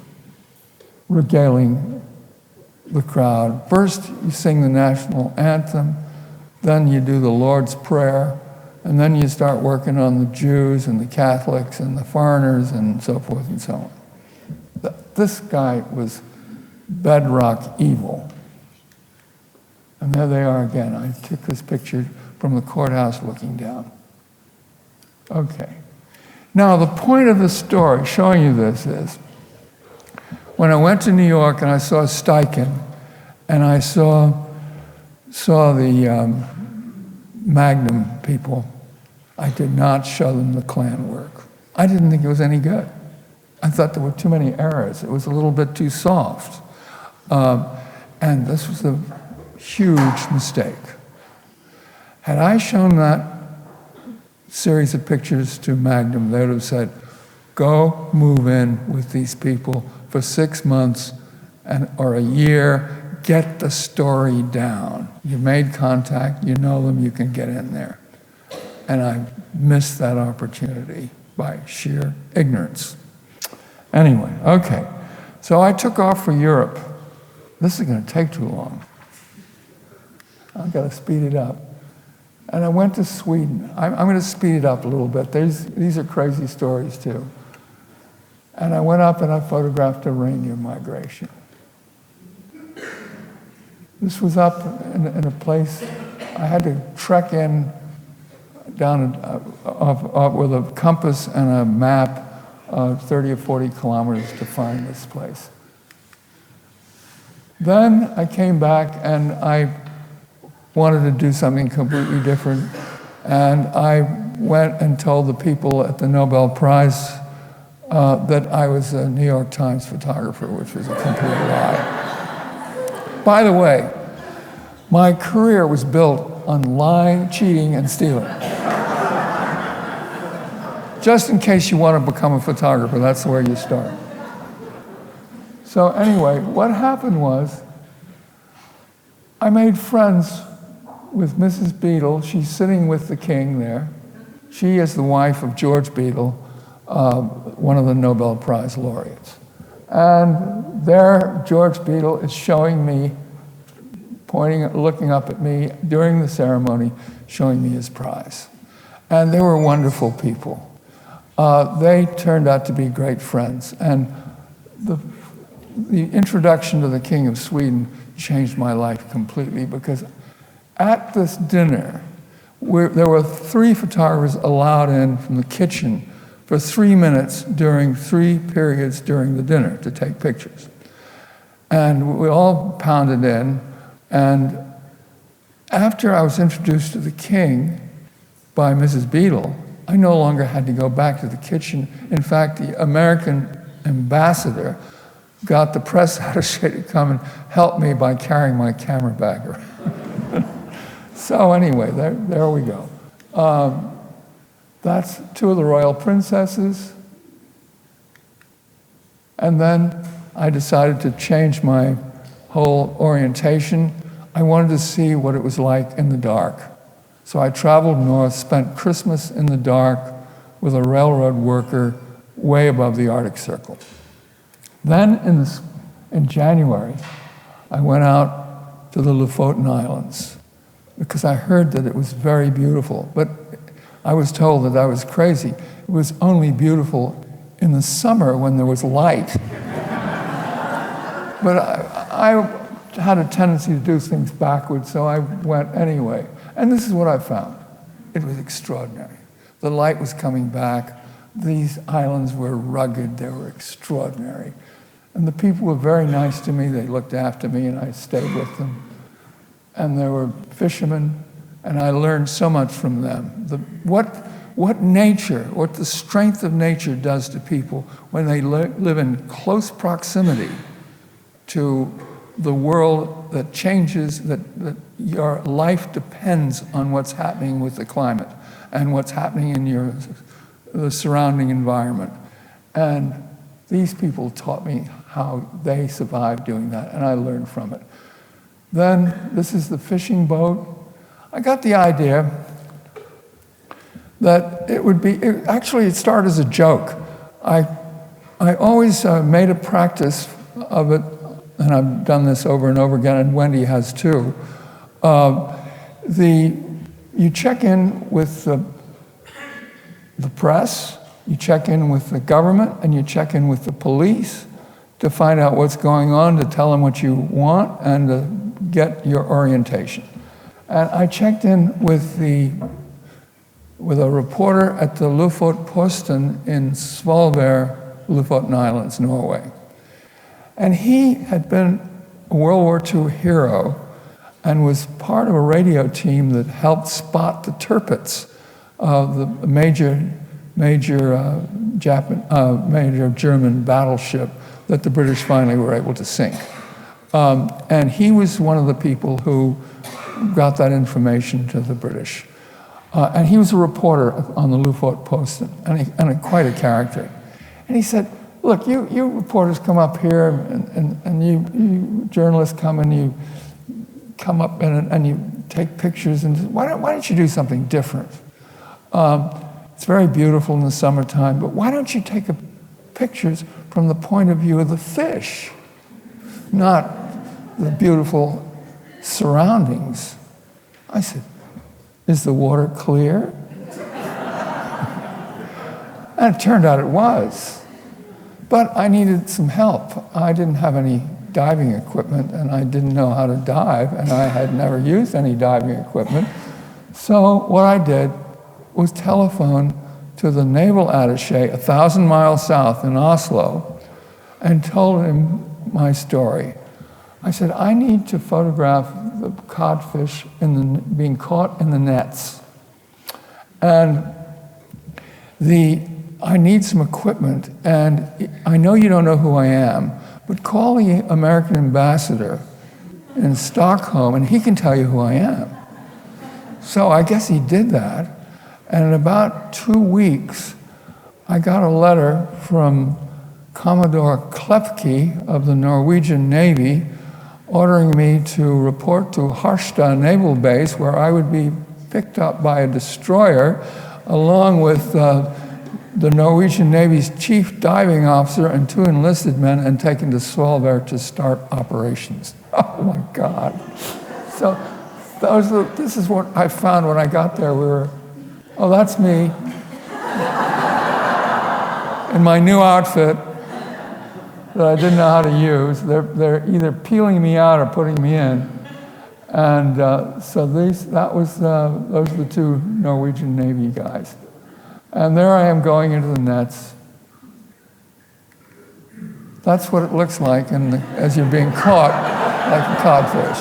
regaling the crowd. First, you sing the national anthem, then you do the Lord's Prayer, and then you start working on the Jews and the Catholics and the foreigners and so forth and so on. This guy was bedrock evil. And there they are again. I took this picture from the courthouse looking down. Okay. Now, the point of the story, showing you this, is when I went to New York and I saw Steichen, and I saw the Magnum people, I did not show them the Klan work. I didn't think it was any good. I thought there were too many errors. It was a little bit too soft. And this was a huge mistake. Had I shown that series of pictures to Magnum, they would have said, "Go move in with these people for 6 months or a year, get the story down. You made contact, you know them, you can get in there." and I missed that opportunity by sheer ignorance. Anyway, okay. So I took off for Europe. This is going to take too long. I've got to speed it up. And I went to Sweden. I'm going to speed it up a little bit. These are crazy stories, too. And I went up and I photographed a reindeer migration. This was up in a place I had to trek in down with a compass and a map 30 or 40 kilometers to find this place. Then I came back and I wanted to do something completely different. And I went and told the people at the Nobel Prize that I was a New York Times photographer, which was a complete lie. By the way, my career was built on lying, cheating, and stealing. Just in case you want to become a photographer, that's where you start. So anyway, what happened was I made friends with Mrs. Beadle. She's sitting with the king there. She is the wife of George Beadle, one of the Nobel Prize laureates. And there, George Beadle is showing me, looking up at me during the ceremony, showing me his prize. And they were wonderful people. They turned out to be great friends. And the introduction to the King of Sweden changed my life completely, because at this dinner, there were 3 photographers allowed in from the kitchen for 3 minutes during 3 periods during the dinner to take pictures. And we all pounded in, and after I was introduced to the king by Mrs. Beadle, I no longer had to go back to the kitchen. In fact, the American ambassador got the press attaché to come and help me by carrying my camera bag around. So anyway, there we go. That's 2 of the royal princesses. And then I decided to change my whole orientation. I wanted to see what it was like in the dark. So I traveled north, spent Christmas in the dark with a railroad worker way above the Arctic Circle. Then in January, I went out to the Lofoten Islands because I heard that it was very beautiful. But I was told that I was crazy. It was only beautiful in the summer when there was light. But I had a tendency to do things backwards, so I went anyway. And this is what I found. It was extraordinary. The light was coming back. These islands were rugged. They were extraordinary. And the people were very nice to me. They looked after me, and I stayed with them. And there were fishermen, and I learned so much from them. What nature, what the strength of nature does to people when they live in close proximity to the world that changes, that your life depends on what's happening with the climate and what's happening in the surrounding environment. And these people taught me how they survived doing that, and I learned from it. Then, this is the fishing boat. I got the idea that it started as a joke. I always made a practice of it, and I've done this over and over again, and Wendy has too. You check in with the press, you check in with the government, and you check in with the police to find out what's going on, to tell them what you want, and to get your orientation. And I checked in with a reporter at the Lofotposten in Svolvær, Lofoten Islands, Norway. And he had been a World War II hero and was part of a radio team that helped spot the Tirpitz, the major German battleship that the British finally were able to sink. And he was one of the people who got that information to the British. And he was a reporter on the Lofotposten, and quite a character. And he said, look, you reporters come up here, and you journalists come, and you come up and you take pictures, and why don't you do something different? It's very beautiful in the summertime, but why don't you take pictures from the point of view of the fish, not the beautiful surroundings? I said, is the water clear? And it turned out it was. But I needed some help. I didn't have any diving equipment, and I didn't know how to dive, and I had never used any diving equipment. So what I did was telephone to the naval attaché 1,000 miles south in Oslo and told him my story. I said, I need to photograph the codfish being caught in the nets. And I need some equipment, and I know you don't know who I am, but call the American ambassador in Stockholm, and he can tell you who I am. So I guess he did that, and in about 2 weeks, I got a letter from Commodore Klepke of the Norwegian Navy ordering me to report to Harstad Naval Base, where I would be picked up by a destroyer along with the Norwegian Navy's chief diving officer and 2 enlisted men, and taken to Svalbard to start operations. Oh my God. So this is what I found when I got there. Oh, that's me in my new outfit that I didn't know how to use. They're either peeling me out or putting me in. And so those are the 2 Norwegian Navy guys. And there I am going into the nets. That's what it looks like as you're being caught like a codfish.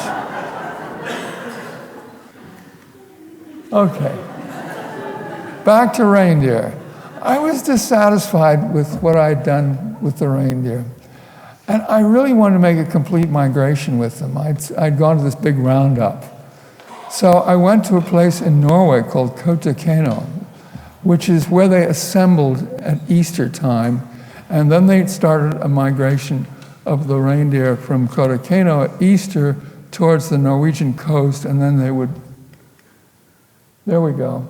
Okay. Back to reindeer. I was dissatisfied with what I'd done with the reindeer. And I really wanted to make a complete migration with them. I'd gone to this big roundup. So I went to a place in Norway called Kautokeino, which is where they assembled at Easter time, and then they started a migration of the reindeer from Kautokeino at Easter towards the Norwegian coast, and then they would, there we go.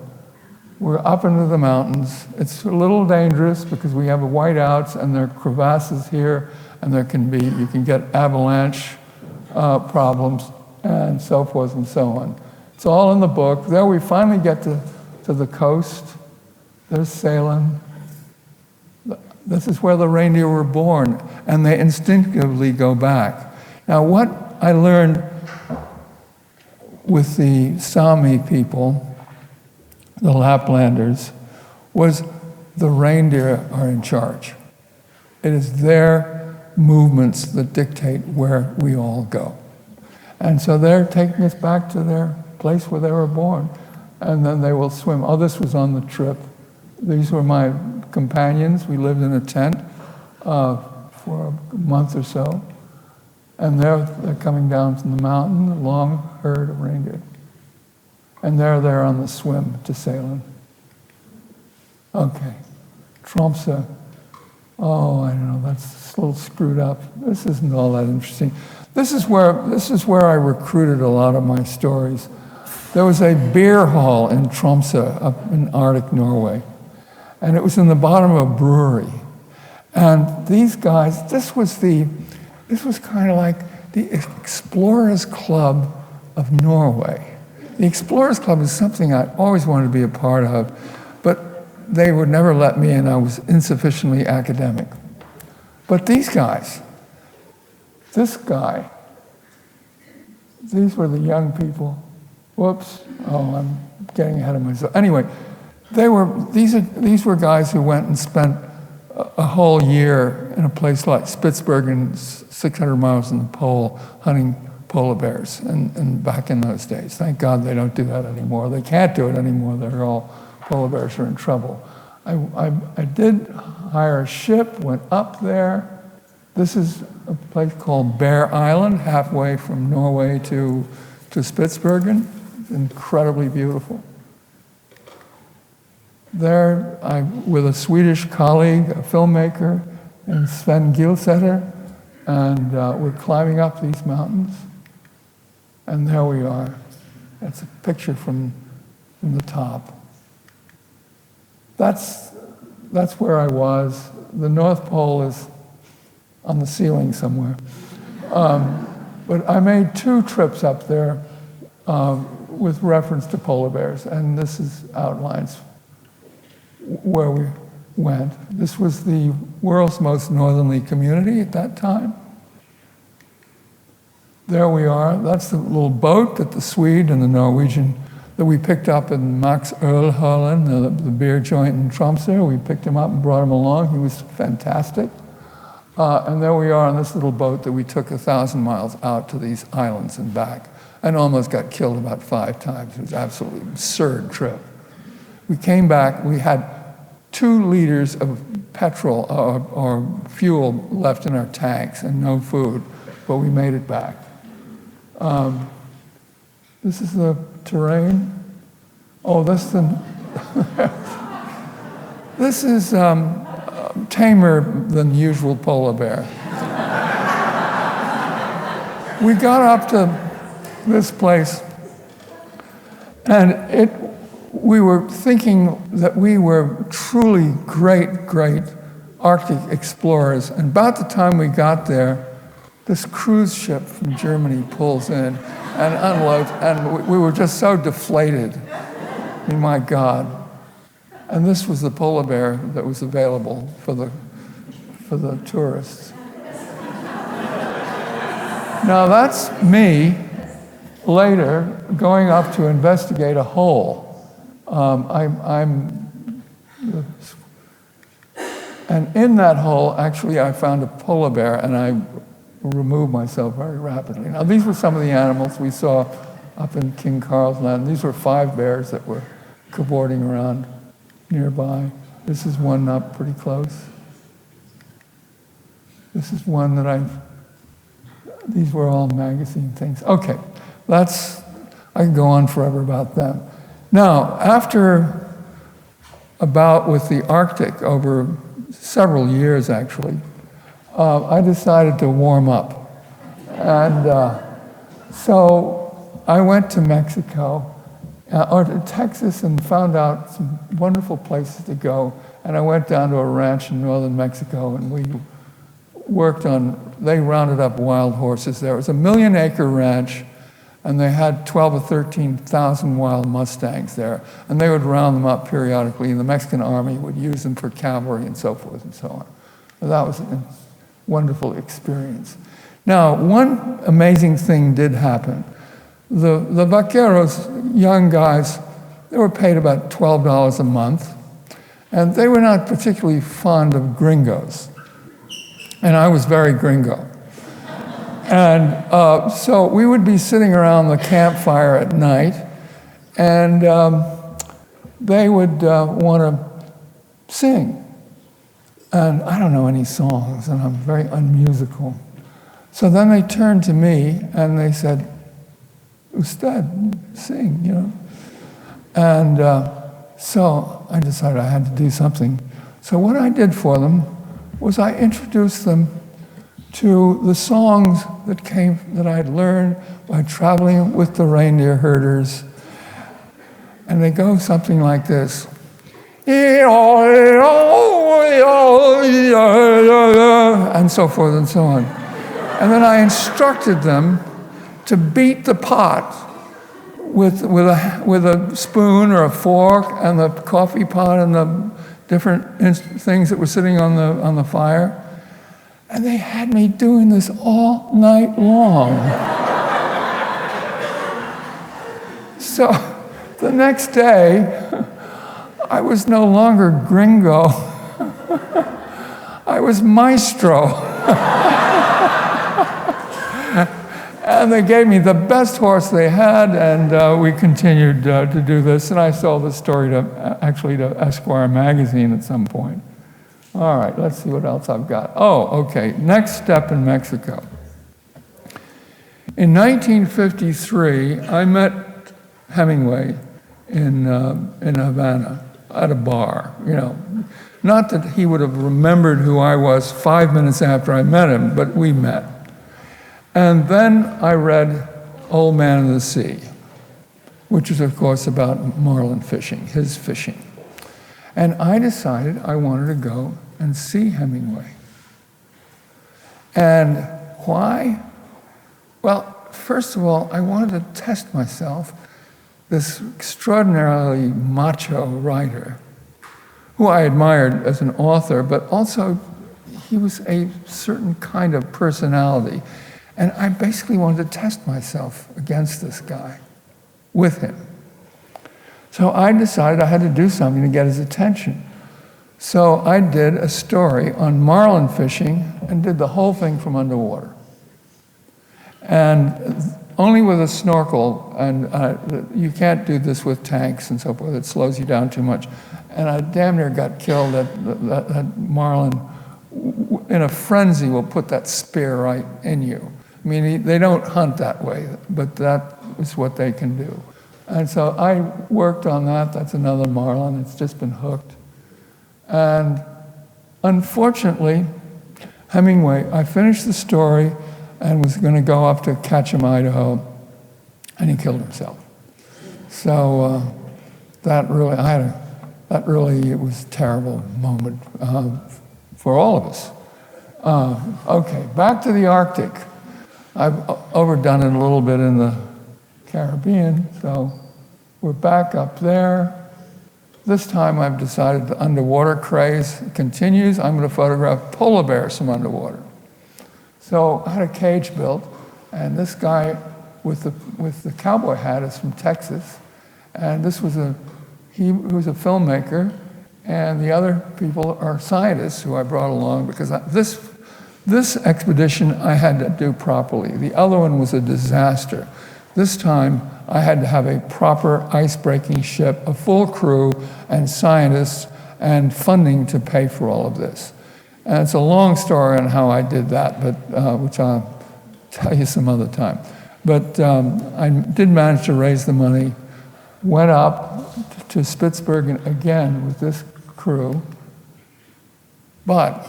We're up into the mountains. It's a little dangerous because we have whiteouts and there are crevasses here, and you can get avalanche problems and so forth and so on. It's all in the book. There we finally get to the coast. There's Salem. This is where the reindeer were born, and they instinctively go back. Now, what I learned with the Sami people, the Laplanders, was the reindeer are in charge. It is their movements that dictate where we all go. And so they're taking us back to their place where they were born, and then they will swim. Oh, this was on the trip. These were my companions. We lived in a tent for a month or so. And they're coming down from the mountain, a long herd of reindeer. And they're there on the swim to Salem. Okay. Tromsø. Oh, I don't know, that's a little screwed up. This isn't all that interesting. This is where I recruited a lot of my stories. There was a beer hall in Tromsø up in Arctic Norway. And it was in the bottom of a brewery. And these guys, this was kind of like the Explorers Club of Norway. The Explorers Club is something I always wanted to be a part of, but they would never let me in. I was insufficiently academic. But these guys, this guy, these were the young people. Whoops, oh, I'm getting ahead of myself. Anyway, these were guys who went and spent a whole year in a place like Spitsbergen, 600 miles from the pole, hunting polar bears, and back in those days. Thank God they don't do that anymore. They can't do it anymore. Polar bears are in trouble. I did hire a ship, went up there. This is a place called Bear Island, halfway from Norway to Spitsbergen. It's incredibly beautiful. There, I'm with a Swedish colleague, a filmmaker, and Sven Gilsetter, and we're climbing up these mountains. And there we are. That's a picture from the top. that's where I was. The North Pole is on the ceiling somewhere. But I made 2 trips up there with reference to polar bears, and this is outlines where we went. This was the world's most northerly community at that time. There we are. That's the little boat that the Swede and the Norwegian that we picked up in Max Ölhallen, the beer joint in Tromsø. We picked him up and brought him along. He was fantastic. And there we are on this little boat that we took 1,000 miles out to these islands and back, and almost got killed about 5 times. It was an absolutely absurd trip. We came back. We had 2 liters of petrol or fuel left in our tanks and no food, but we made it back. This is the terrain. Oh, this is tamer than usual polar bear. We got up to this place, and we were thinking that we were truly great, great Arctic explorers. And about the time we got there, this cruise ship from Germany pulls in and unloads, and we were just so deflated. I mean, my God. And this was the polar bear that was available for the tourists. Now that's me later going up to investigate a hole. And in that hole, actually, I found a polar bear, and I removed myself very rapidly. Now, these were some of the animals we saw up in King Carl's Land. These were 5 bears that were cavorting around nearby. This is one up pretty close. This is one that these were all magazine things. Okay, I can go on forever about them. Now, after with the Arctic over several years, actually, I decided to warm up. And so I went to Mexico, or to Texas, and found out some wonderful places to go. And I went down to a ranch in northern Mexico, and we worked they rounded up wild horses there. It was a 1 million-acre ranch, and they had 12,000 or 13,000 wild Mustangs there. And they would round them up periodically, and the Mexican army would use them for cavalry and so forth and so on. And that was a wonderful experience. Now, one amazing thing did happen. The vaqueros, young guys, they were paid about $12 a month, and they were not particularly fond of gringos. And I was very gringo. And so we would be sitting around the campfire at night, and they would want to sing. And I don't know any songs, and I'm very unmusical. So then they turned to me, and they said, "Ustad, sing, you know." And so I decided I had to do something. So what I did for them was I introduced them to the songs that I had learned by traveling with the reindeer herders. And they go something like this. And so forth and so on. And then I instructed them to beat the pot with a spoon or a fork and the coffee pot and the different things that were sitting on the fire. And they had me doing this all night long. So the next day, I was no longer gringo. I was maestro. And they gave me the best horse they had, and we continued to do this. And I sold the story to Esquire magazine at some point. All right, let's see what else I've got. Oh, okay, next step in Mexico. In 1953, I met Hemingway in Havana at a bar, you know. Not that he would have remembered who I was 5 minutes after I met him, but we met. And then I read Old Man of the Sea, which is, of course, about marlin fishing, his fishing. And I decided I wanted to go and see Hemingway. And why? Well, first of all, I wanted to test myself, this extraordinarily macho writer, who I admired as an author, but also he was a certain kind of personality. And I basically wanted to test myself against this guy, with him. So I decided I had to do something to get his attention. So I did a story on marlin fishing and did the whole thing from underwater. And only with a snorkel, and you can't do this with tanks and so forth, it slows you down too much. And I damn near got killed. That marlin, in a frenzy, will put that spear right in you. I mean, they don't hunt that way, but that is what they can do. And so I worked on that. That's another marlin. It's just been hooked. And unfortunately, Hemingway, I finished the story and was going to go up to Ketchum, Idaho, and he killed himself. So that really, it was a terrible moment for all of us. Okay, back to the Arctic. I've overdone it a little bit in the Caribbean, so we're back up there. This time I've decided the underwater craze continues. I'm going to photograph polar bears from underwater. So I had a cage built, and this guy with the cowboy hat is from Texas, and he was a filmmaker, and the other people are scientists who I brought along because this expedition I had to do properly. The other one was a disaster. This time I had to have a proper ice-breaking ship, a full crew, and scientists, and funding to pay for all of this. And it's a long story on how I did that, but which I'll tell you some other time. But I did manage to raise the money, went up to Spitsbergen again with this crew, but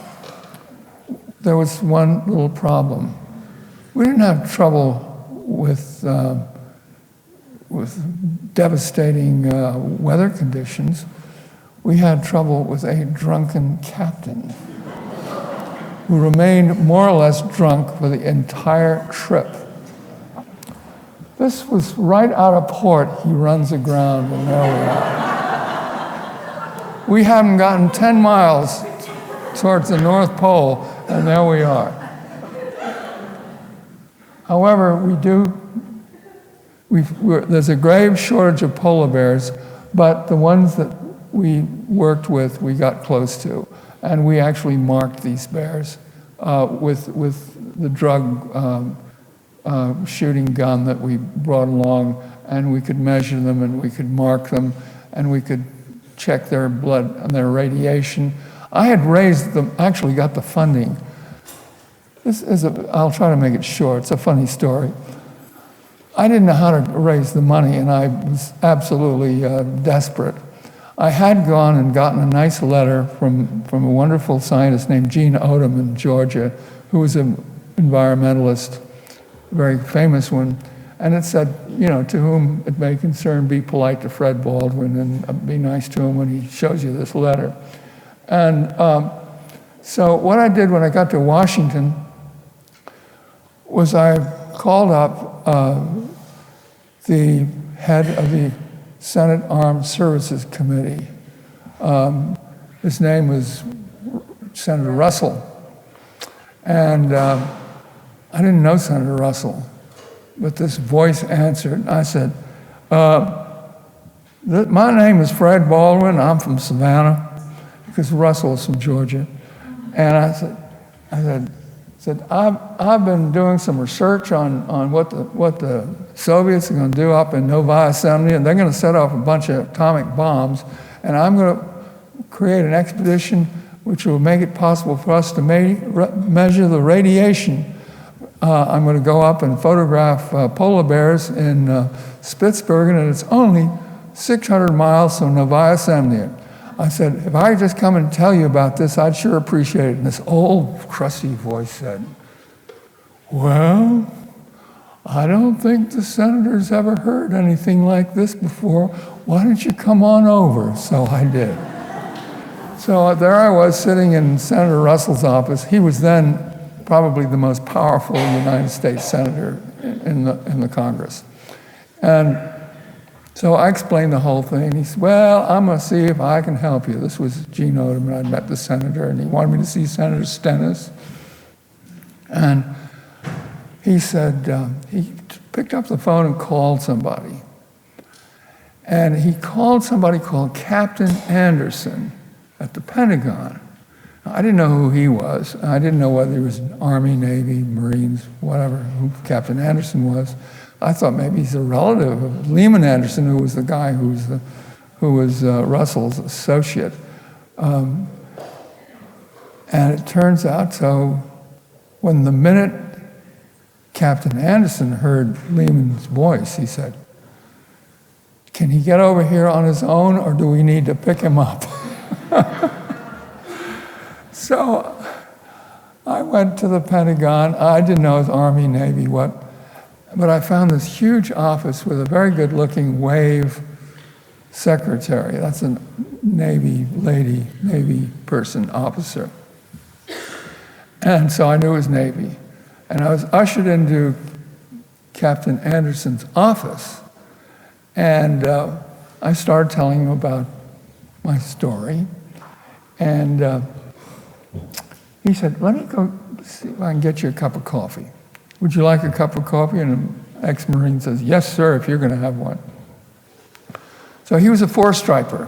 there was one little problem. We didn't have trouble with devastating weather conditions. We had trouble with a drunken captain who remained more or less drunk for the entire trip. This was right out of port. He runs aground, and there we are. We haven't gotten 10 miles towards the North Pole, and there we are. However, there's a grave shortage of polar bears, but the ones that we worked with, we got close to. And we actually marked these bears with the drug shooting gun that we brought along, and we could measure them, and we could mark them, and we could check their blood and their radiation. I had actually got the funding. I'll try to make it short, it's a funny story. I didn't know how to raise the money, and I was absolutely desperate. I had gone and gotten a nice letter from a wonderful scientist named Gene Odom in Georgia, who was an environmentalist, a very famous one, and it said, to whom it may concern, be polite to Fred Baldwin and be nice to him when he shows you this letter. And so what I did when I got to Washington was I called up the head of the Senate Armed Services Committee. His name was Senator Russell. And I didn't know Senator Russell, but this voice answered. I said, my name is Fred Baldwin. I'm from Savannah, because Russell is from Georgia. And I said, I've been doing some research on what the Soviets are going to do up in Novaya Zemlya, and they're going to set off a bunch of atomic bombs, and I'm going to create an expedition which will make it possible for us to measure the radiation. I'm going to go up and photograph polar bears in Spitsbergen, and it's only 600 miles from Novaya Zemlya. I said, if I could just come and tell you about this, I'd sure appreciate it. And this old, crusty voice said, well, I don't think the senator's ever heard anything like this before. Why don't you come on over? So I did. So there I was sitting in Senator Russell's office. He was then probably the most powerful United States senator in the Congress. And so I explained the whole thing. He said, well, I'm going to see if I can help you. This was Gene Odom, and I'd met the senator, and he wanted me to see Senator Stennis. And he said, he picked up the phone and called somebody. And he called somebody called Captain Anderson at the Pentagon. Now, I didn't know who he was. I didn't know whether he was Army, Navy, Marines, whatever, who Captain Anderson was. I thought maybe he's a relative of Lehman Anderson, who was the guy who was Russell's associate. And it turns out, so when the minute Captain Anderson heard Lehman's voice, he said, can he get over here on his own, or do we need to pick him up? So I went to the Pentagon. I didn't know it was Army, Navy, what, but I found this huge office with a very good-looking wave secretary. That's a Navy lady, Navy person, officer. And so I knew it was Navy. And I was ushered into Captain Anderson's office. And I started telling him about my story. And he said, let me go see if I can get you a cup of coffee. Would you like a cup of coffee? And an ex-Marine says, yes, sir, if you're going to have one. So he was a four-striper.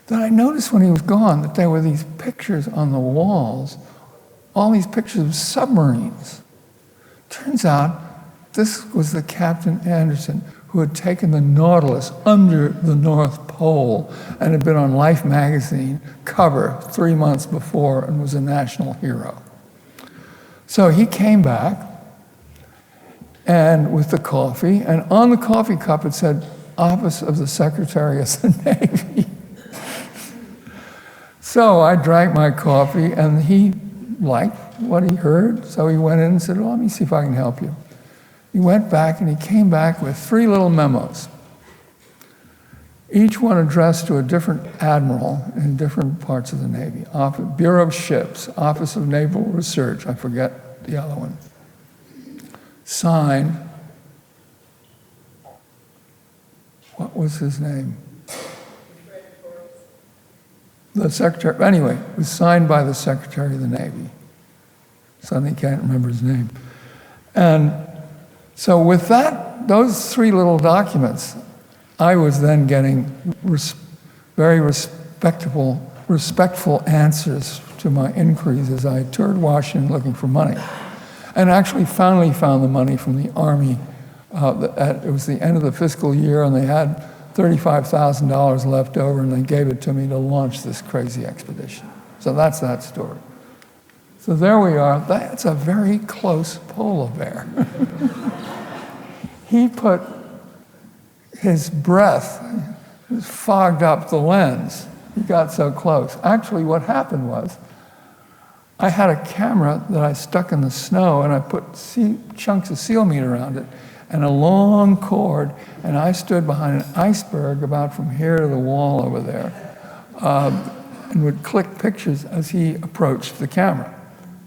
Then I noticed when he was gone that there were these pictures on the walls, all these pictures of submarines. Turns out this was the Captain Anderson who had taken the Nautilus under the North Pole and had been on Life magazine cover 3 months before and was a national hero. So he came back and with the coffee, and on the coffee cup it said, Office of the Secretary of the Navy. So I drank my coffee, and he liked what he heard, so he went in and said, well, let me see if I can help you. He went back and he came back with 3 little memos, each one addressed to a different admiral in different parts of the Navy. Bureau of Ships, Office of Naval Research, I forget the other one. Signed, what was his name? The Secretary, anyway, it was signed by the Secretary of the Navy. Suddenly can't remember his name. And so with that, those 3 little documents, I was then getting very respectful answers to my inquiries as I toured Washington looking for money. And actually finally found the money from the Army. It was the end of the fiscal year, and they had $35,000 left over, and they gave it to me to launch this crazy expedition. So that's that story. So there we are. That's a very close polar bear. He put his breath, fogged up the lens. He got so close. Actually, what happened was, I had a camera that I stuck in the snow, and I put chunks of seal meat around it, and a long cord, and I stood behind an iceberg about from here to the wall over there, and would click pictures as he approached the camera.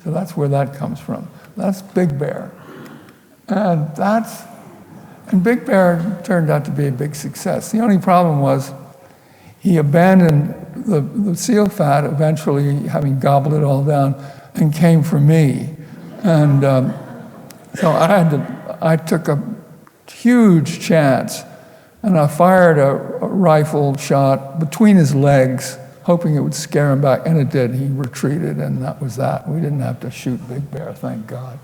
So that's where that comes from. That's Big Bear. And Big Bear turned out to be a big success. The only problem was he abandoned the seal fat, eventually having gobbled it all down, and came for me. And so I took a huge chance, and I fired a rifle shot between his legs, hoping it would scare him back, and it did. He retreated, and that was that. We didn't have to shoot Big Bear, thank God.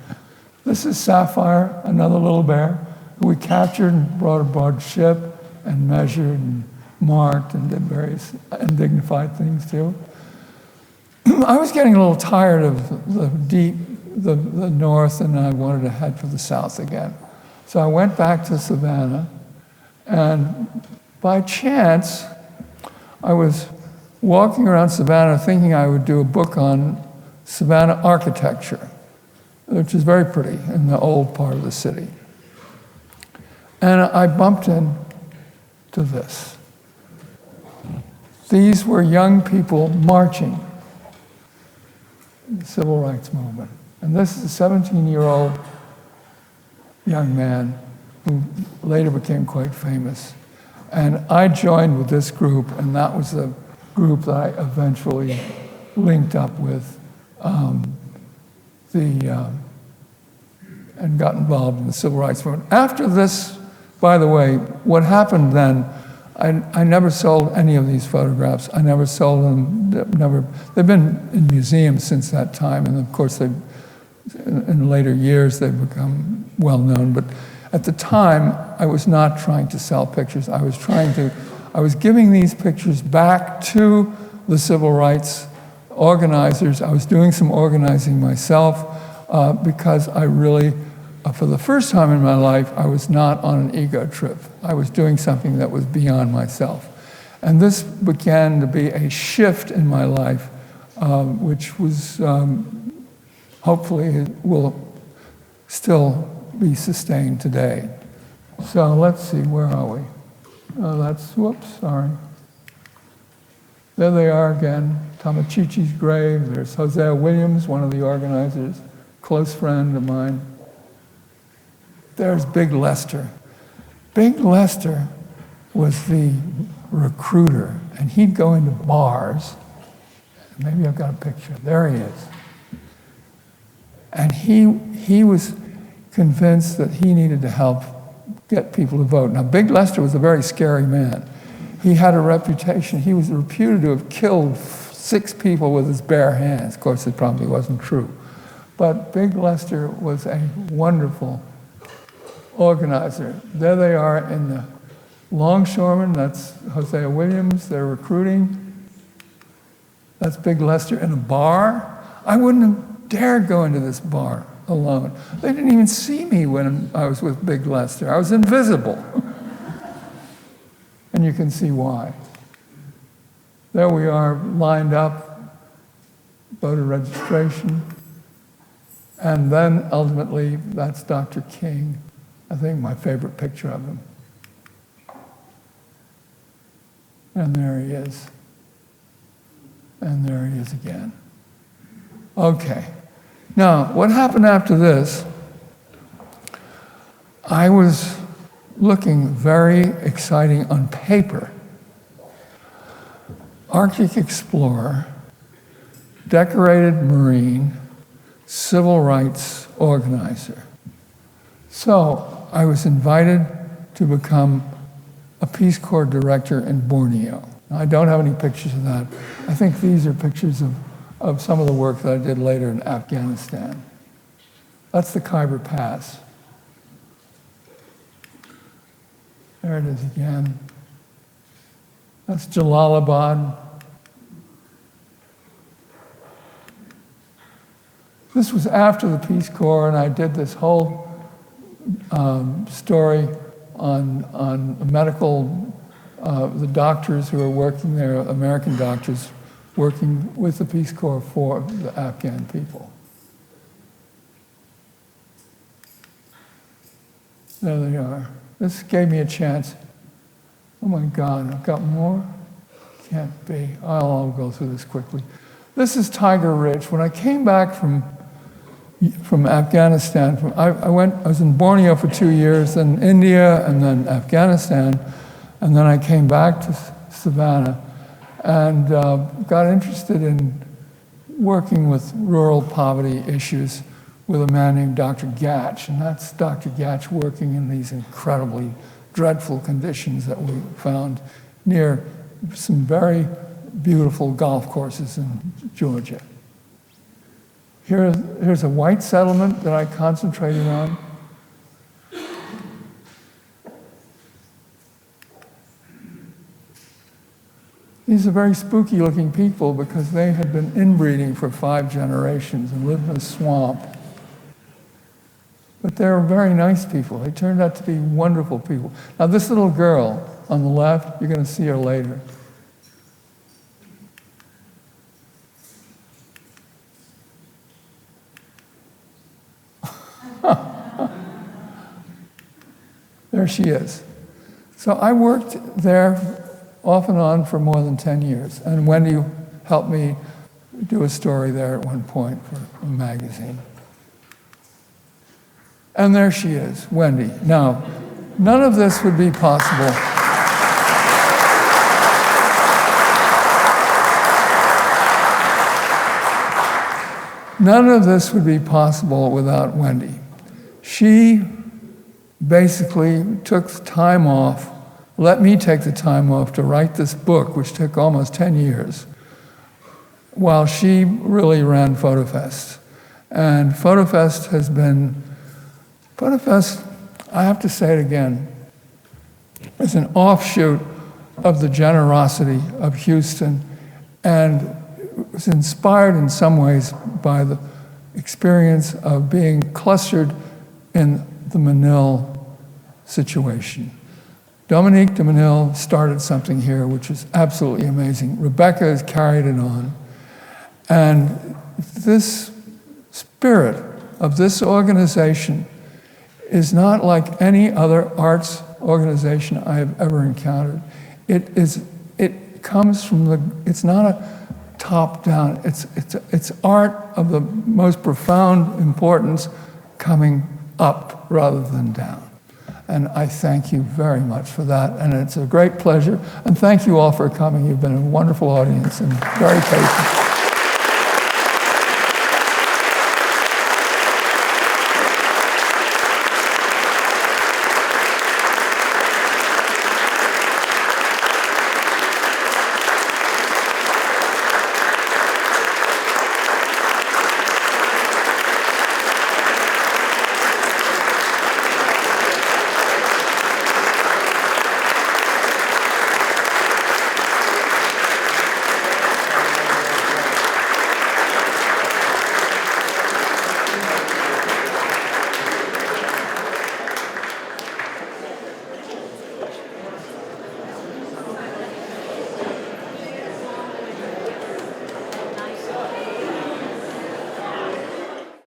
This is Sapphire, another little bear, who we captured and brought aboard ship and measured and marked and did various undignified things too. I was getting a little tired of the north, and I wanted to head for the south again. So I went back to Savannah, and by chance, I was walking around Savannah thinking I would do a book on Savannah architecture, which is very pretty in the old part of the city. And I bumped into this. These were young people marching in the civil rights movement. And this is a 17-year-old young man who later became quite famous. And I joined with this group, and that was the group that I eventually linked up with and got involved in the civil rights movement. After this, by the way, what happened then, I never sold any of these photographs. I never sold them, they've been in museums since that time, and of course in later years they've become well known. But at the time, I was not trying to sell pictures. I was giving these pictures back to the civil rights organizers. I was doing some organizing myself because I really, for the first time in my life, I was not on an ego trip. I was doing something that was beyond myself. And this began to be a shift in my life, which was, hopefully, it will still be sustained today. So let's see, where are we? Oh, whoops, sorry. There they are again, Tamachichi's grave. There's Hosea Williams, one of the organizers, close friend of mine. There's Big Lester. Big Lester was the recruiter, and he'd go into bars. Maybe I've got a picture. There he is. And he was convinced that he needed to help get people to vote. Now, Big Lester was a very scary man. He had a reputation. He was reputed to have killed 6 people with his bare hands. Of course, it probably wasn't true. But Big Lester was a wonderful organizer. There they are in the longshoremen. That's Hosea Williams. They're recruiting. That's Big Lester in a bar. I wouldn't have dared go into this bar alone. They didn't even see me when I was with Big Lester. I was invisible. And you can see why. There we are, lined up, voter registration. And then ultimately, that's Dr. King. I think my favorite picture of him. And there he is. And there he is again. Okay. Now, what happened after this, I was looking very exciting on paper. Arctic explorer, decorated Marine, civil rights organizer. So I was invited to become a Peace Corps director in Borneo. Now, I don't have any pictures of that. I think these are pictures of some of the work that I did later in Afghanistan. That's the Khyber Pass. There it is again. That's Jalalabad. This was after the Peace Corps, and I did this whole story on medical, the doctors who are working there, American doctors, working with the Peace Corps for the Afghan people. There they are. This gave me a chance. Oh my God, I've got more? Can't be. I'll go through this quickly. This is Tiger Ridge. When I came back from Afghanistan, I was in Borneo for 2 years, then India, and then Afghanistan, and then I came back to Savannah and got interested in working with rural poverty issues with a man named Dr. Gatch, and that's Dr. Gatch working in these incredibly dreadful conditions that we found near some very beautiful golf courses in Georgia. Here's a white settlement that I concentrated on. These are very spooky looking people because they had been inbreeding for 5 generations and lived in a swamp. But they're very nice people. They turned out to be wonderful people. Now this little girl on the left, you're going to see her later. There she is. So I worked there off and on for more than 10 years. And Wendy helped me do a story there at one point for a magazine. And there she is, Wendy. Now, none of this would be possible. None of this would be possible without Wendy. She basically took the time off, let me take the time off to write this book, which took almost 10 years, while she really ran FotoFest. And FotoFest, I have to say it again, is an offshoot of the generosity of Houston, and was inspired in some ways by the experience of being clustered in the Menil situation. Dominique de Menil started something here which is absolutely amazing. Rebecca has carried it on. And this spirit of this organization is not like any other arts organization I have ever encountered. It comes from it's not a top-down, it's art of the most profound importance coming up rather than down. And I thank you very much for that, and it's a great pleasure. And thank you all for coming. You've been a wonderful audience and very patient.